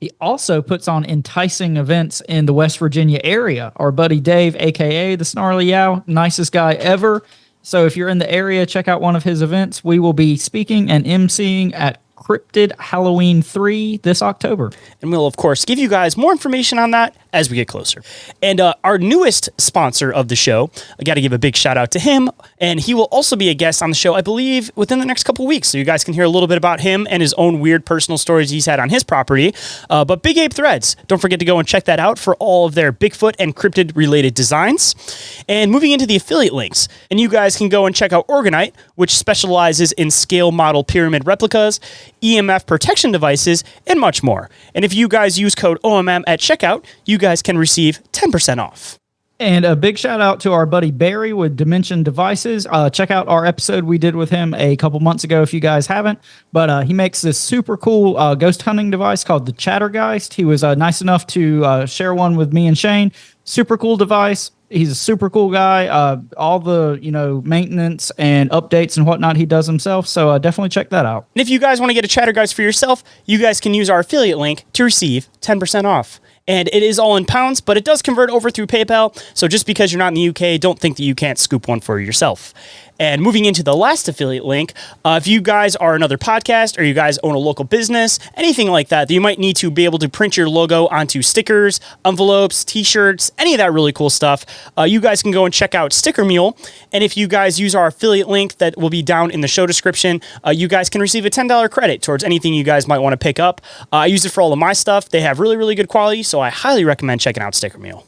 He also puts on enticing events in the West Virginia area. Our buddy Dave, a.k.a. the Snarly Yow, nicest guy ever, So if you're in the area, check out one of his events. We will be speaking and emceeing at Cryptid Halloween 3 this October. And we'll, of course, give you guys more information on that as we get closer. And our newest sponsor of the show, I got to give a big shout out to him. And he will also be a guest on the show, I believe, within the next couple weeks. So you guys can hear a little bit about him and his own weird personal stories he's had on his property. But Big Ape Threads, don't forget to go and check that out for all of their Bigfoot and cryptid related designs. And moving into the affiliate links, and you guys can go and check out Oregon-ite, which specializes in scale model pyramid replicas, EMF protection devices, and much more. And if you guys use code OMM at checkout, you guys can receive 10% off. And a big shout out to our buddy Barry with Dimension Devices. Check out our episode we did with him a couple months ago if you guys haven't. But he makes this super cool ghost hunting device called the Chattergeist. He was nice enough to share one with me and Shayn. Super cool device. He's a super cool guy. All the maintenance and updates and whatnot he does himself. So definitely check that out. And if you guys want to get a Chattergeist for yourself, you guys can use our affiliate link to receive 10% off. And it is all in pounds, but it does convert over through PayPal. So just because you're not in the UK, don't think that you can't scoop one for yourself. And moving into the last affiliate link, if you guys are another podcast or you guys own a local business, anything like that, you might need to be able to print your logo onto stickers, envelopes, t-shirts, any of that really cool stuff, you guys can go and check out Sticker Mule. And if you guys use our affiliate link that will be down in the show description, you guys can receive a $10 credit towards anything you guys might want to pick up. I use it for all of my stuff. They have really, really good quality, so I highly recommend checking out Sticker Mule.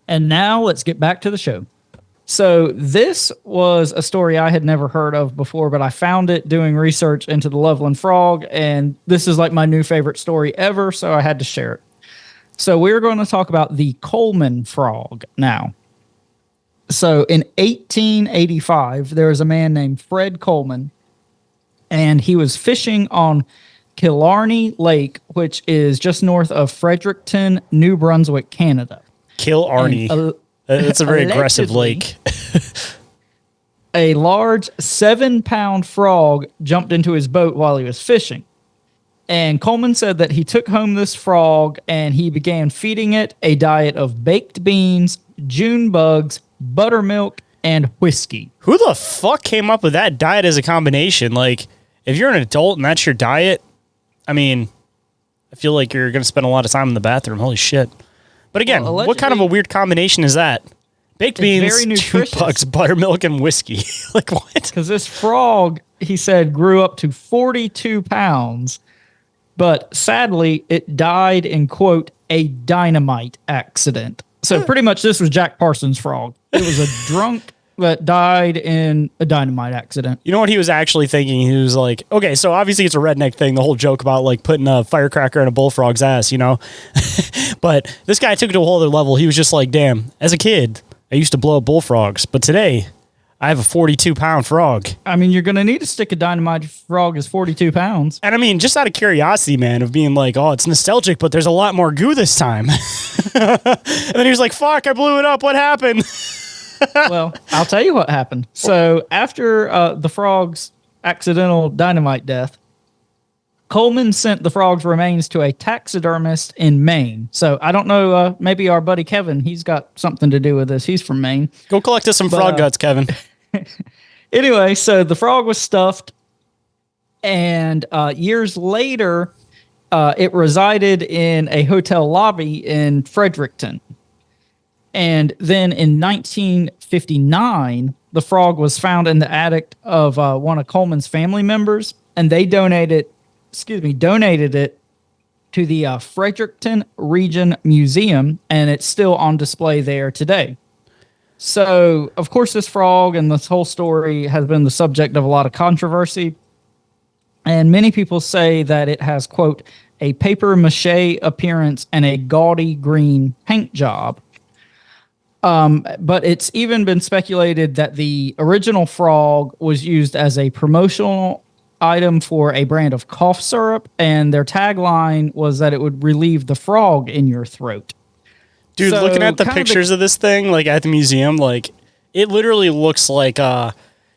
And now let's get back to the show. So this was a story I had never heard of before, but I found it doing research into the Loveland Frog, and this is like my new favorite story ever, so I had to share it. So we're going to talk about the Coleman Frog now. So in 1885, there was a man named Fred Coleman, and he was fishing on Killarney Lake, which is just north of Fredericton, New Brunswick, Canada. Killarney. It's a very aggressive lake. A large 7-pound frog jumped into his boat while he was fishing. And Coleman said that he took home this frog and he began feeding it a diet of baked beans, June bugs, buttermilk, and whiskey. Who the fuck came up with that diet as a combination? Like, if you're an adult and that's your diet, I mean, I feel like you're going to spend a lot of time in the bathroom. Holy shit. But again, what kind of a weird combination is that? Baked beans, June bugs, buttermilk, and whiskey. Like, what? Because this frog, he said, grew up to 42 pounds. But sadly, it died in, quote, a dynamite accident. So pretty much this was Jack Parsons' frog. It was a drunk that died in a dynamite accident. You know what he was actually thinking? He was like, okay, so obviously it's a redneck thing, the whole joke about like putting a firecracker in a bullfrog's ass, But this guy took it to a whole other level. He was just like, damn, as a kid, I used to blow up bullfrogs, but today I have a 42-pound frog. I mean, you're going to need to stick a dynamite frog is 42 pounds. And I mean, just out of curiosity, man, of being like, oh, it's nostalgic, but there's a lot more goo this time. And then he was like, fuck, I blew it up. What happened? Well, I'll tell you what happened. So after the frog's accidental dynamite death, Coleman sent the frog's remains to a taxidermist in Maine. So I don't know, maybe our buddy Kevin, he's got something to do with this. He's from Maine. Go collect us some frog guts, Kevin. Anyway, so the frog was stuffed, and years later, it resided in a hotel lobby in Fredericton. And then in 1959, the frog was found in the attic of one of Coleman's family members, and they donated it to the Fredericton Region Museum, and it's still on display there today. So, of course, this frog and this whole story has been the subject of a lot of controversy, and many people say that it has, quote, a papier-mâché appearance and a gaudy green paint job. But it's even been speculated that the original frog was used as a promotional item for a brand of cough syrup, and their tagline was that it would relieve the frog in your throat. Dude, so looking at the pictures of this thing, like at the museum, like it literally looks like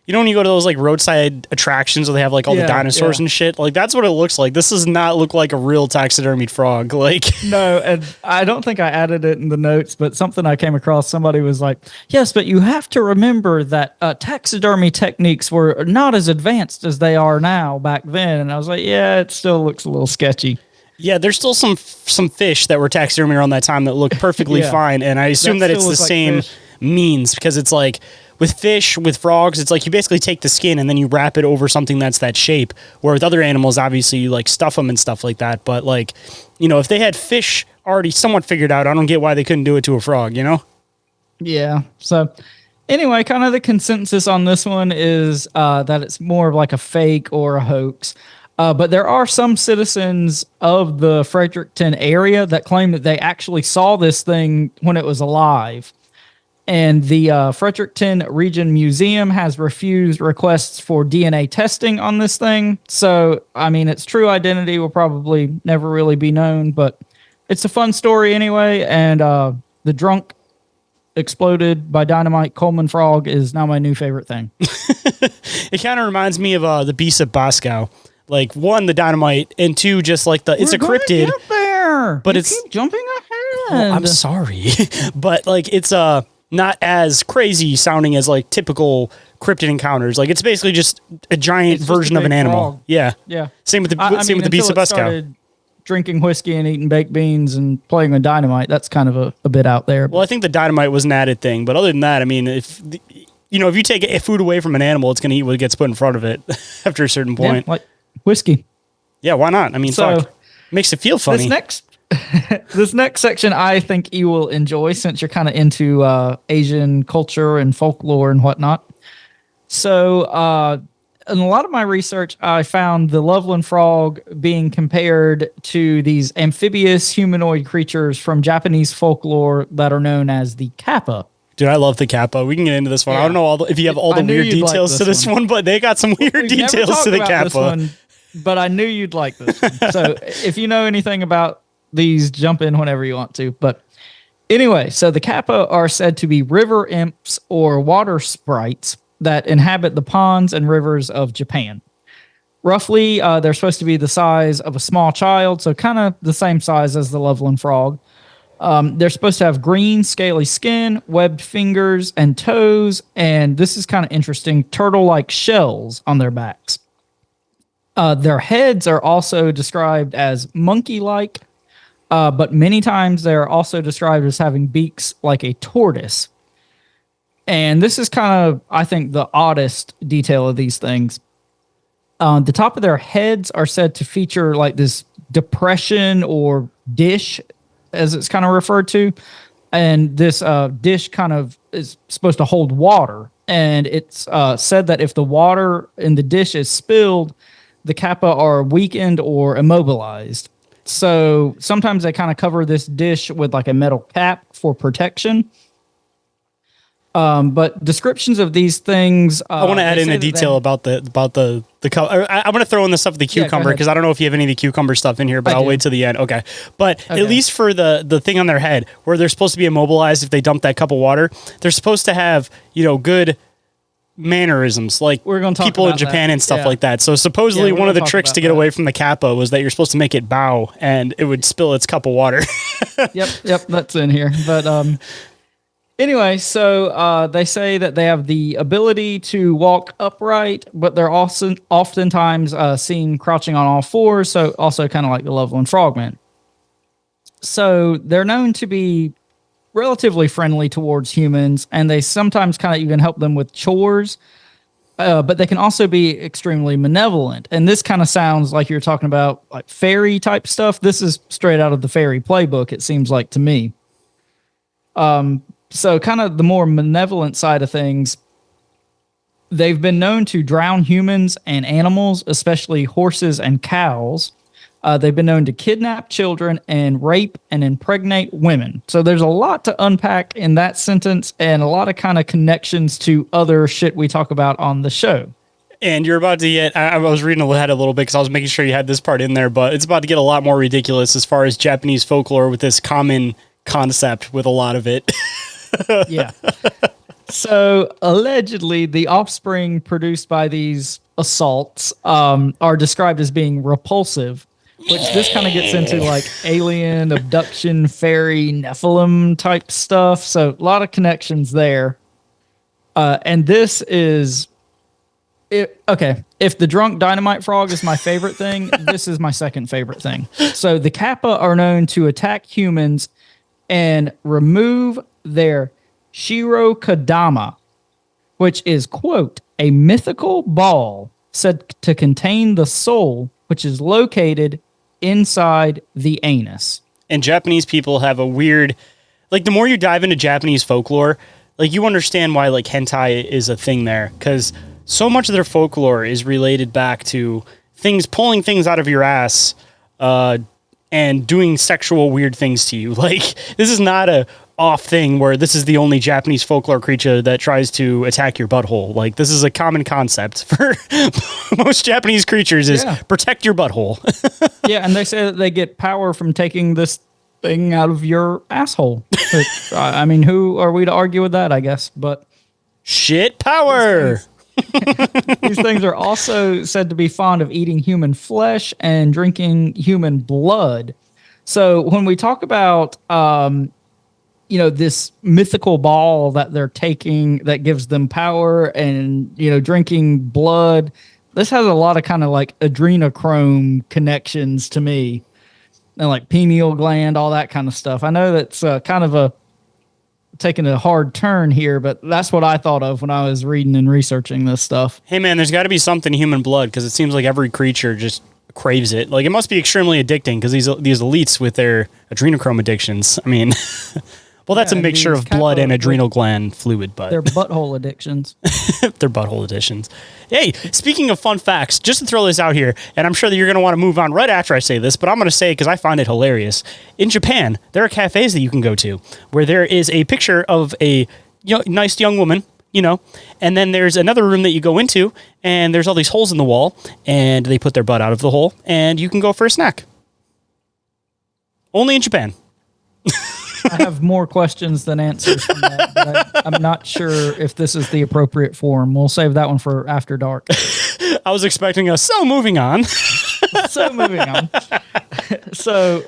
You know when you go to those like roadside attractions where they have like all the dinosaurs and shit? Like that's what it looks like. This does not look like a real taxidermied frog. Like no, and I don't think I added it in the notes, but something I came across, somebody was like, yes, but you have to remember that taxidermy techniques were not as advanced as they are now back then. And I was like, yeah, it still looks a little sketchy. Yeah, there's still some fish that were taxidermy around that time that look perfectly fine. And I assume that it's the same means because it's like, with fish, with frogs, it's like you basically take the skin and then you wrap it over something that's that shape. Where with other animals, obviously, you like stuff them and stuff like that. But like, you know, if they had fish already somewhat figured out, I don't get why they couldn't do it to a frog, you know? Yeah. So anyway, kind of the consensus on this one is that it's more of like a fake or a hoax. But there are some citizens of the Fredericton area that claim that they actually saw this thing when it was alive. And the Fredericton Region Museum has refused requests for DNA testing on this thing. So, I mean, its true identity will probably never really be known, but it's a fun story anyway. And the drunk exploded by dynamite Coleman Frog is now my new favorite thing. It kind of reminds me of the Beast of Busco. Like, one, the dynamite, and two, just like it's a cryptid. Get there. But keep jumping ahead. Oh, I'm sorry. But, like, it's not as crazy sounding as like typical cryptid encounters. Like it's basically just a giant version of an animal. Frog. Yeah. Yeah. Same with the Beast of Busco. Drinking whiskey and eating baked beans and playing with dynamite. That's kind of a bit out there. Well, I think the dynamite was an added thing, but other than that, I mean, if you take food away from an animal, it's going to eat what gets put in front of it after a certain point. Yeah, like whiskey. Yeah. Why not? I mean, fuck. Makes it feel funny. This next section, I think you will enjoy since you're kind of into Asian culture and folklore and whatnot. So, in a lot of my research, I found the Loveland frog being compared to these amphibious humanoid creatures from Japanese folklore that are known as the Kappa. Dude, I love the Kappa. We can get into this one. Yeah. I don't know if you have all the weird details to this one, but they got some weird details to the Kappa. But I knew you'd like this one. So, if you know anything about these, jump in whenever you want to. But anyway, so the Kappa are said to be river imps or water sprites that inhabit the ponds and rivers of Japan. Roughly, they're supposed to be the size of a small child, so kind of the same size as the Loveland frog. They're supposed to have green, scaly skin, webbed fingers and toes, and this is kind of interesting, turtle-like shells on their backs. Their heads are also described as monkey-like, but many times they're also described as having beaks like a tortoise. And this is kind of, I think, the oddest detail of these things. The top of their heads are said to feature like this depression or dish, as it's kind of referred to. And this dish kind of is supposed to hold water. And it's said that if the water in the dish is spilled, the Kappa are weakened or immobilized. So sometimes they kind of cover this dish with like a metal cap for protection. But descriptions of these things. I want to add in a detail about the I want to throw in the stuff with the cucumber because I don't know if you have any of the cucumber stuff in here, but I'll wait till the end. Okay. But at least for the thing on their head where they're supposed to be immobilized if they dump that cup of water, they're supposed to have, good mannerisms like people in Japan and stuff like that. So supposedly one of the tricks to get away from the Kappa was that you're supposed to make it bow and it would spill its cup of water. Yep, that's in here. But anyway, so they say that they have the ability to walk upright, but they're also oftentimes seen crouching on all fours, so also kind of like the Loveland Frogmen. So they're known to be relatively friendly towards humans, and they sometimes kind of even help them with chores, but they can also be extremely malevolent. And this kind of sounds like you're talking about like fairy type stuff. This is straight out of the fairy playbook, it seems like to me. So kind of the more malevolent side of things, they've been known to drown humans and animals, especially horses and cows. They've been known to kidnap children and rape and impregnate women. So there's a lot to unpack in that sentence and a lot of kind of connections to other shit we talk about on the show. And you're about to get, I was reading ahead a little bit because I was making sure you had this part in there, but it's about to get a lot more ridiculous as far as Japanese folklore with this common concept with a lot of it. Yeah. So allegedly, the offspring produced by these assaults are described as being repulsive, which this kind of gets into like alien abduction, fairy, Nephilim type stuff. So a lot of connections there. And this is okay. If the drunk dynamite frog is my favorite thing, this is my second favorite thing. So the Kappa are known to attack humans and remove their Shirokodama, which is, quote, a mythical ball said to contain the soul, which is located inside the anus. And Japanese people have a weird, like, the more you dive into Japanese folklore, like, you understand why, like, hentai is a thing there, because so much of their folklore is related back to things, pulling things out of your ass, and doing sexual weird things to you. Like, this is not a off thing where this is the only Japanese folklore creature that tries to attack your butthole. Like, this is a common concept for most Japanese creatures is protect your butthole. Yeah, and they say that they get power from taking this thing out of your asshole. Which, I mean, who are we to argue with that, I guess? But shit power! These things are also said to be fond of eating human flesh and drinking human blood. So when we talk about, this mythical ball that they're taking that gives them power and, drinking blood, this has a lot of kind of like adrenochrome connections to me. And like pineal gland, all that kind of stuff. I know that's kind of taking a hard turn here, but that's what I thought of when I was reading and researching this stuff. Hey man, there's got to be something human blood, because it seems like every creature just craves it. Like, it must be extremely addicting, because these elites with their adrenochrome addictions. I mean, well, that's a mixture of blood and adrenal gland fluid, but they're butthole addictions. They're butthole addictions. Hey, speaking of fun facts, just to throw this out here, and I'm sure that you're going to want to move on right after I say this, but I'm going to say it because I find it hilarious. In Japan, there are cafes that you can go to where there is a picture of a nice young woman, and then there's another room that you go into, and there's all these holes in the wall, and they put their butt out of the hole, and you can go for a snack. Only in Japan. I have more questions than answers from that, but I'm not sure if this is the appropriate form. We'll save that one for after dark. I was expecting us. So moving on. So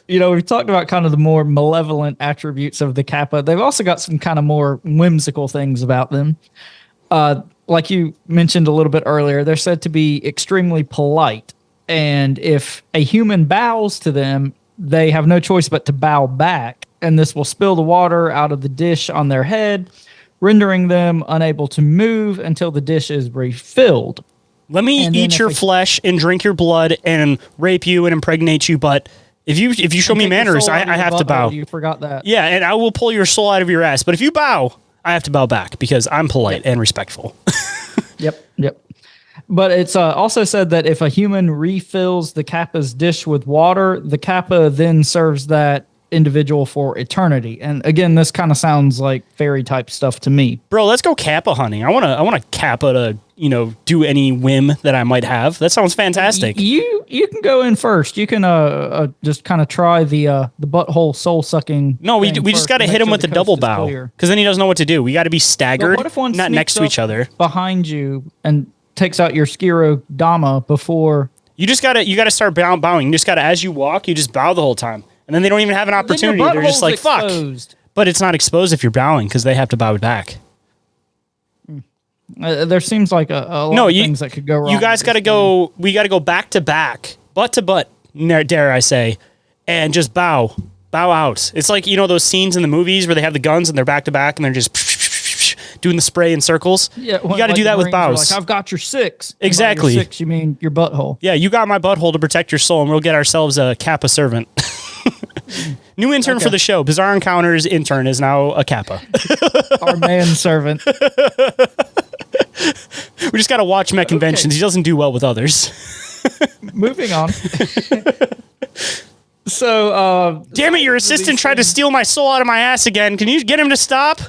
we've talked about kind of the more malevolent attributes of the Kappa. They've also got some kind of more whimsical things about them. Like you mentioned a little bit earlier, they're said to be extremely polite. And if a human bows to them, they have no choice but to bow back. And this will spill the water out of the dish on their head, rendering them unable to move until the dish is refilled. Let me eat your flesh and drink your blood and rape you and impregnate you, but if you show me manners, I have to bow. You forgot that. Yeah, and I will pull your soul out of your ass. But if you bow, I have to bow back because I'm polite and respectful. Yep. But it's also said that if a human refills the Kappa's dish with water, the Kappa then serves that individual for eternity. And again, this kind of sounds like fairy type stuff to me. Bro, let's go Kappa hunting. I want a Kappa to, do any whim that I might have. That sounds fantastic. You can go in first. You can just kind of try the butthole soul sucking. No, we just got to hit him with the double bow, because then he doesn't know what to do. We got to be staggered, what if one not next to each other, behind you and takes out your Skirodama before. You gotta start bowing. You just gotta, as you walk, you just bow the whole time. And then they don't even have an opportunity. They're just like, exposed. Fuck. But it's not exposed if you're bowing, because they have to bow back. There seems like a lot of things that could go wrong. You guys gotta go, we gotta go back to back, butt to butt, dare I say, and just bow out. It's like, those scenes in the movies where they have the guns and they're back to back and they're just doing the spray in circles. Yeah, you got to do that with bows. Like, I've got your six. Exactly. By your six, you mean your butthole. Yeah, you got my butthole to protect your soul, and we'll get ourselves a Kappa servant. New intern for the show. Bizarre Encounters intern is now a Kappa. Our manservant. We just got to watch mech conventions. He doesn't do well with others. Moving on. So, damn it, your assistant tried to steal my soul out of my ass again. Can you get him to stop?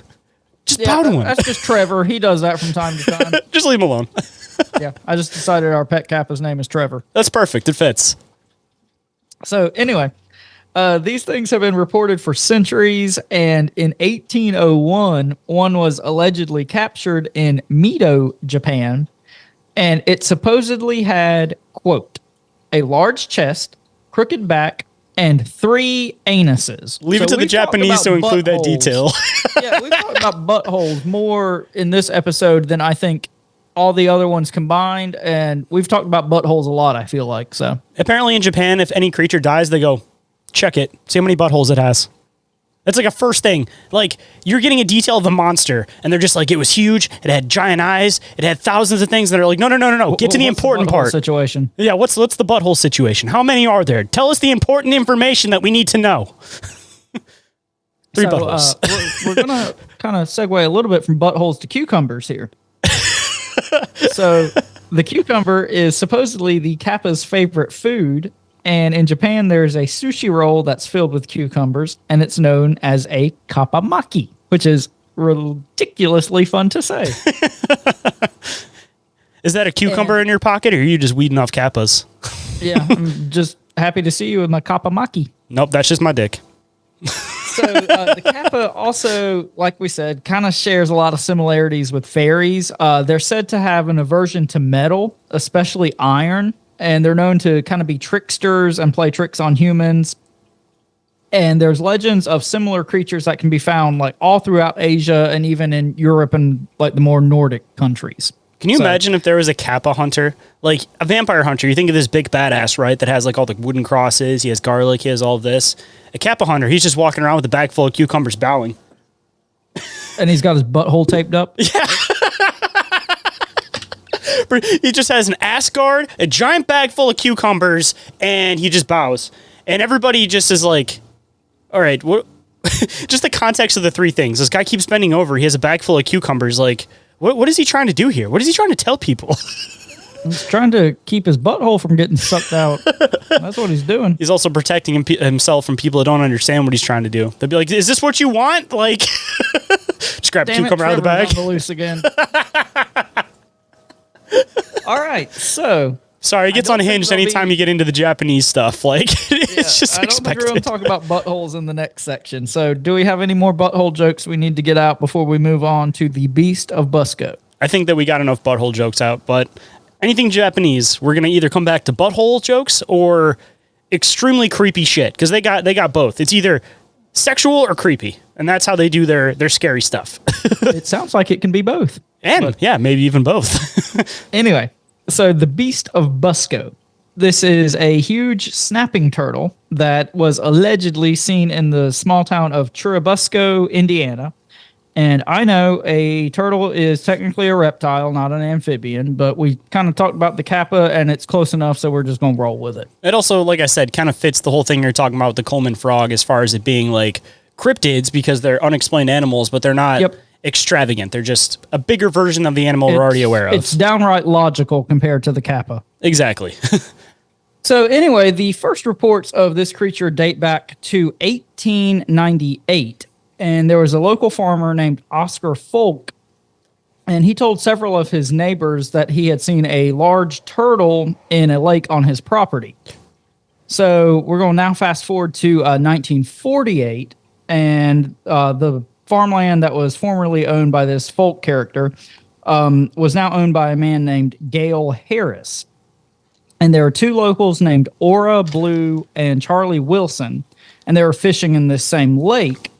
Just bow to him. That's just Trevor. He does that from time to time. Just leave him alone. Yeah, I just decided our pet Kappa's name is Trevor. That's perfect. It fits. So anyway, These things have been reported for centuries, and in 1801, one was allegedly captured in Mito, Japan, and it supposedly had, quote, a large chest, crooked back, and 3 anuses. Leave it to the Japanese to include that detail. Yeah, we've talked about buttholes more in this episode than I think all the other ones combined, and we've talked about buttholes a lot, I feel like. So apparently in Japan, if any creature dies, they go, check it, see how many buttholes it has. That's like a first thing. Like, you're getting a detail of the monster, and they're just like, it was huge, it had giant eyes, it had thousands of things that are like, no, get to the important part. Situation. Yeah, what's the butthole situation? How many are there? Tell us the important information that we need to know. 3 buttholes. We're going to kind of segue a little bit from buttholes to cucumbers here. So, the cucumber is supposedly the Kappa's favorite food. And in Japan, there's a sushi roll that's filled with cucumbers, and it's known as a kappa maki, which is ridiculously fun to say. Is that a cucumber in your pocket, or are you just weeding off kappas? Yeah, I'm just happy to see you with my kappa maki. Nope, that's just my dick. So the kappa also, like we said, kind of shares a lot of similarities with fairies. They're said to have an aversion to metal, especially iron. And they're known to kind of be tricksters and play tricks on humans. And there's legends of similar creatures that can be found like all throughout Asia and even in Europe and like the more Nordic countries. Can you imagine if there was a Kappa hunter, like a vampire hunter? You think of this big badass, right? That has like all the wooden crosses. He has garlic. He has all of this. A Kappa hunter, he's just walking around with a bag full of cucumbers bowing. And he's got his butthole taped up. Yeah. He just has an ass guard, a giant bag full of cucumbers, and he just bows. And everybody just is like, all right, what? Just the context of the 3 things. This guy keeps bending over. He has a bag full of cucumbers. Like, what is he trying to do here? What is he trying to tell people? He's trying to keep his butthole from getting sucked out. That's what he's doing. He's also protecting himself from people that don't understand what he's trying to do. They'll be like, is this what you want? Like, just grab a cucumber out of the bag. On the loose again. All right, so sorry, it gets unhinged anytime you get into the Japanese stuff. Like, it's just expected. I don't think we're going to talk about buttholes in the next section. So, do we have any more butthole jokes we need to get out before we move on to the Beast of Busco? I think that we got enough butthole jokes out, but anything Japanese, we're going to either come back to butthole jokes or extremely creepy shit, because they got both. It's either sexual or creepy, and that's how they do their scary stuff. It sounds like it can be both. And, yeah, maybe even both. Anyway, so the Beast of Busco. This is a huge snapping turtle that was allegedly seen in the small town of Churubusco, Indiana. And I know a turtle is technically a reptile, not an amphibian, but we kind of talked about the Kappa, and it's close enough, so we're just going to roll with it. It also, like I said, kind of fits the whole thing you're talking about with the Coleman Frog as far as it being like cryptids, because they're unexplained animals, but they're not... Yep. Extravagant. They're just a bigger version of the animal we're already aware of. It's downright logical compared to the Kappa. Exactly. So anyway, the first reports of this creature date back to 1898. And there was a local farmer named Oscar Folk. And he told several of his neighbors that he had seen a large turtle in a lake on his property. So we're going to now fast forward to 1948. And the farmland that was formerly owned by this Folk character was now owned by a man named Gale Harris. And there were 2 locals named Aura Blue and Charlie Wilson, and they were fishing in this same lake.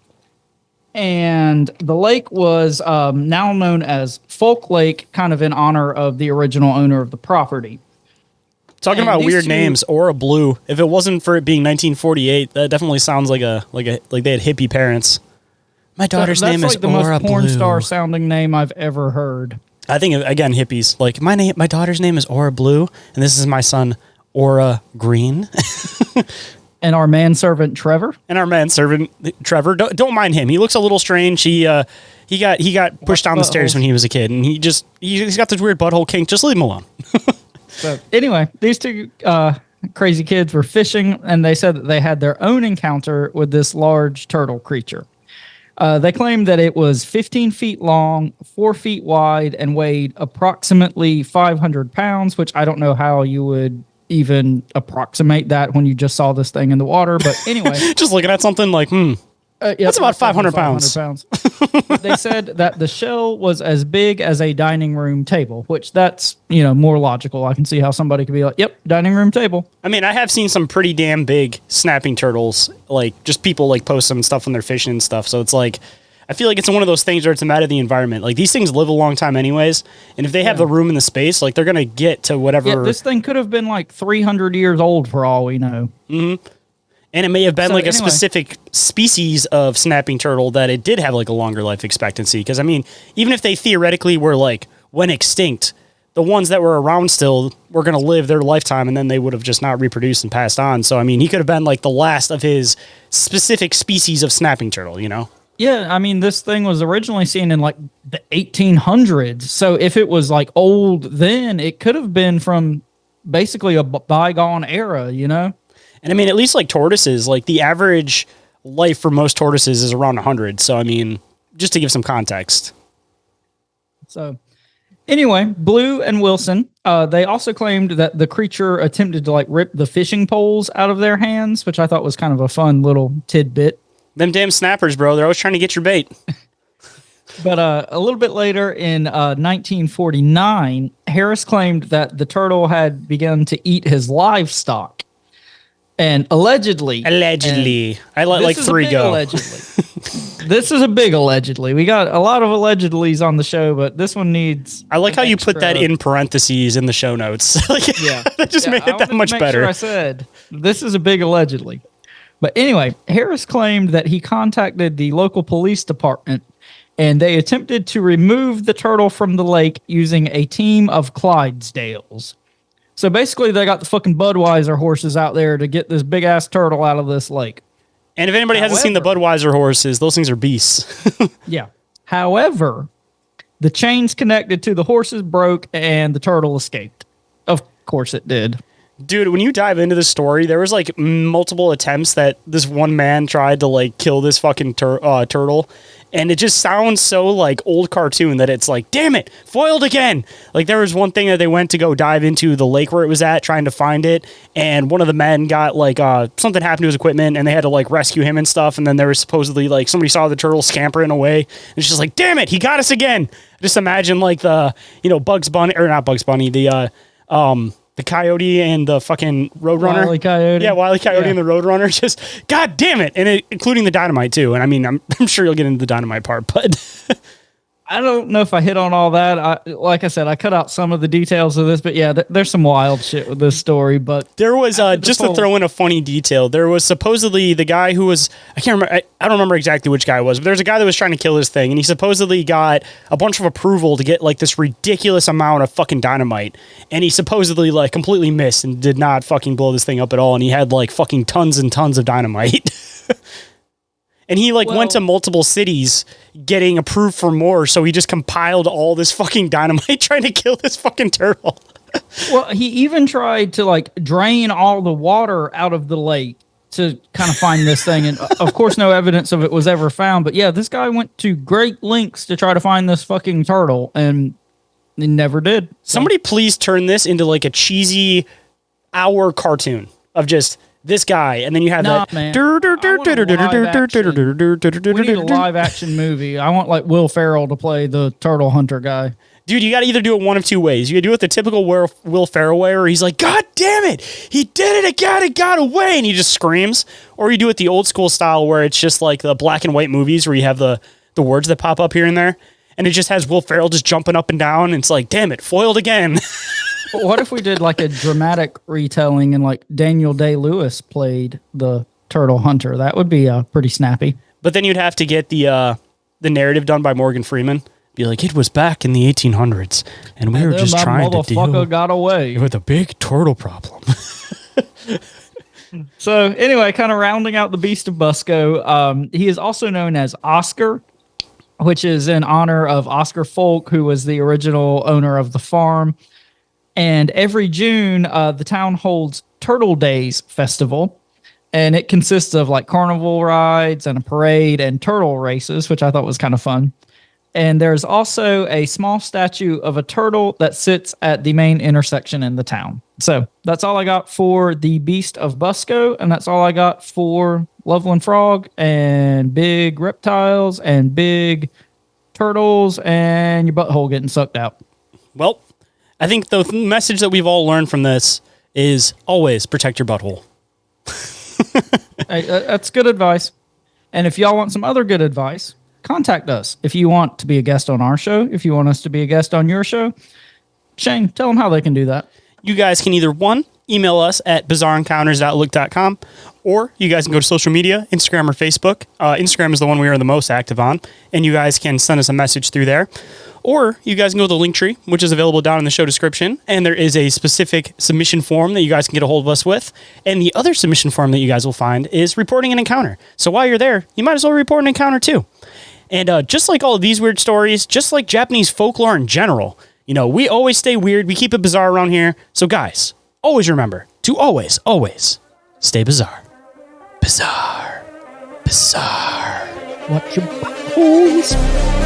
And the lake was now known as Folk Lake, kind of in honor of the original owner of the property. Talking about weird names, Aura Blue. If it wasn't for it being 1948, that definitely sounds like they had hippie parents. My daughter's name is Aura Blue. That's like the most porn star sounding name I've ever heard. I think, again, hippies. Like, my daughter's name is Aura Blue, and this is my son, Aura Green. And our manservant, Trevor. Don't mind him. He looks a little strange. He got pushed down the stairs when he was a kid, and he's got this weird butthole kink. Just leave him alone. So anyway, these 2 crazy kids were fishing, and they said that they had their own encounter with this large turtle creature. They claimed that it was 15 feet long, 4 feet wide, and weighed approximately 500 pounds, which I don't know how you would even approximate that when you just saw this thing in the water. But anyway, just looking at something like, that's about 500 pounds. They said that the shell was as big as a dining room table, which that's, more logical. I can see how somebody could be like, yep, dining room table. I mean, I have seen some pretty damn big snapping turtles, like just people like post some stuff when they're fishing and stuff. So it's like, I feel like it's one of those things where it's a matter of the environment. Like these things live a long time anyways. And if they have the room and the space, like they're going to get to whatever. Yeah, this thing could have been like 300 years old for all we know. Mm-hmm. And it may have been a specific species of snapping turtle that it did have like a longer life expectancy. Because I mean, even if they theoretically were like went extinct, the ones that were around still were going to live their lifetime, and then they would have just not reproduced and passed on. So I mean, he could have been like the last of his specific species of snapping turtle, Yeah, I mean, this thing was originally seen in like the 1800s. So if it was like old then, it could have been from basically a bygone era, And I mean, at least like tortoises, like the average life for most tortoises is around 100. So I mean, just to give some context. So anyway, Blue and Wilson, they also claimed that the creature attempted to like rip the fishing poles out of their hands, which I thought was kind of a fun little tidbit. Them damn snappers, bro. They're always trying to get your bait. But a little bit later in 1949, Harris claimed that the turtle had begun to eat his livestock. And allegedly. I let like 3 go. Allegedly. This is a big allegedly. We got a lot of allegedlys on the show, but this one needs. I like how you put that in parentheses in the show notes. Yeah. That just made it that much better. Sure I said this is a big allegedly. But anyway, Harris claimed that he contacted the local police department and they attempted to remove the turtle from the lake using a team of Clydesdales. So basically, they got the fucking Budweiser horses out there to get this big ass turtle out of this lake. And if anybody hasn't seen the Budweiser horses, those things are beasts. Yeah. However, the chains connected to the horses broke and the turtle escaped. Of course it did. Dude, when you dive into the story, there was like multiple attempts that this one man tried to like kill this fucking turtle. And it just sounds so like old cartoon that it's like, damn it, foiled again. Like there was one thing that they went to go dive into the lake where it was at, trying to find it. And one of the men got like something happened to his equipment and they had to like rescue him and stuff. And then there was supposedly like somebody saw the turtle scampering away. And it's just like, damn it, he got us again. Just imagine like the, Bugs Bunny, or not Bugs Bunny, the coyote and the fucking Roadrunner. Wile E. Coyote. Yeah, Wile E. Coyote and the Roadrunner. Just, God damn it. And including the dynamite, too. And I mean, I'm sure you'll get into the dynamite part, but... I don't know if I hit on all that. Like I said, I cut out some of the details of this, but yeah, there's some wild shit with this story. But there was just to throw in a funny detail. There was supposedly the guy who was I can't remember. I don't remember exactly which guy it was, but there's a guy that was trying to kill this thing, and he supposedly got a bunch of approval to get like this ridiculous amount of fucking dynamite, and he supposedly like completely missed and did not fucking blow this thing up at all, and he had like fucking tons and tons of dynamite. And he went to multiple cities getting approved for more, so he just compiled all this fucking dynamite trying to kill this fucking turtle. Well, he even tried to drain all the water out of the lake to kind of find this thing, and of course no evidence of it was ever found. But yeah, this guy went to great lengths to try to find this fucking turtle, and he never did. Somebody please turn this into like a cheesy hour cartoon of just this guy, and then you have that. Man. We need a live action movie. I want like Will Ferrell to play the turtle hunter guy. Dude, you got to either do it one of two ways. You got to do it the typical Will Ferrell way, where he's like, God damn it, he did it again, it got away, and he just screams. Or you do it the old school style, where it's just like the black and white movies, where you have the words that pop up here and there, and it just has Will Ferrell just jumping up and down, and it's like, damn it, foiled again. What if we did like a dramatic retelling and like Daniel Day-Lewis played the turtle hunter? That would be pretty snappy. But then you'd have to get the narrative done by Morgan Freeman. Be like, it was back in the 1800s, and we were just trying to deal got away with a big turtle problem. So anyway, kind of rounding out the Beast of Busco, he is also known as Oscar, which is in honor of Oscar Folk, who was the original owner of the farm. And every June, the town holds Turtle Days Festival, and it consists of like carnival rides and a parade and turtle races, which I thought was kind of fun. And there's also a small statue of a turtle that sits at the main intersection in the town. So that's all I got for the Beast of Busco, and that's all I got for Loveland Frog and big reptiles and big turtles and your butthole getting sucked out. Well, I think the message that we've all learned from this is always protect your butthole. Hey, that's good advice. And if y'all want some other good advice, contact us. If you want to be a guest on our show, if you want us to be a guest on your show, Shayn, tell them how they can do that. You guys can either, one, email us at bizarreencounters@outlook.com, or you guys can go to social media, Instagram or Facebook. Instagram is the one we are the most active on, and you guys can send us a message through there. Or you guys can go to the link tree, which is available down in the show description, and there is a specific submission form that you guys can get a hold of us with. And the other submission form that you guys will find is reporting an encounter. So while you're there, you might as well report an encounter too. And just like all of these weird stories, just like Japanese folklore in general, you know, we always stay weird. We keep it bizarre around here. So guys, always remember to always, always stay bizarre. Bizarre. Bizarre. Watch your buttholes.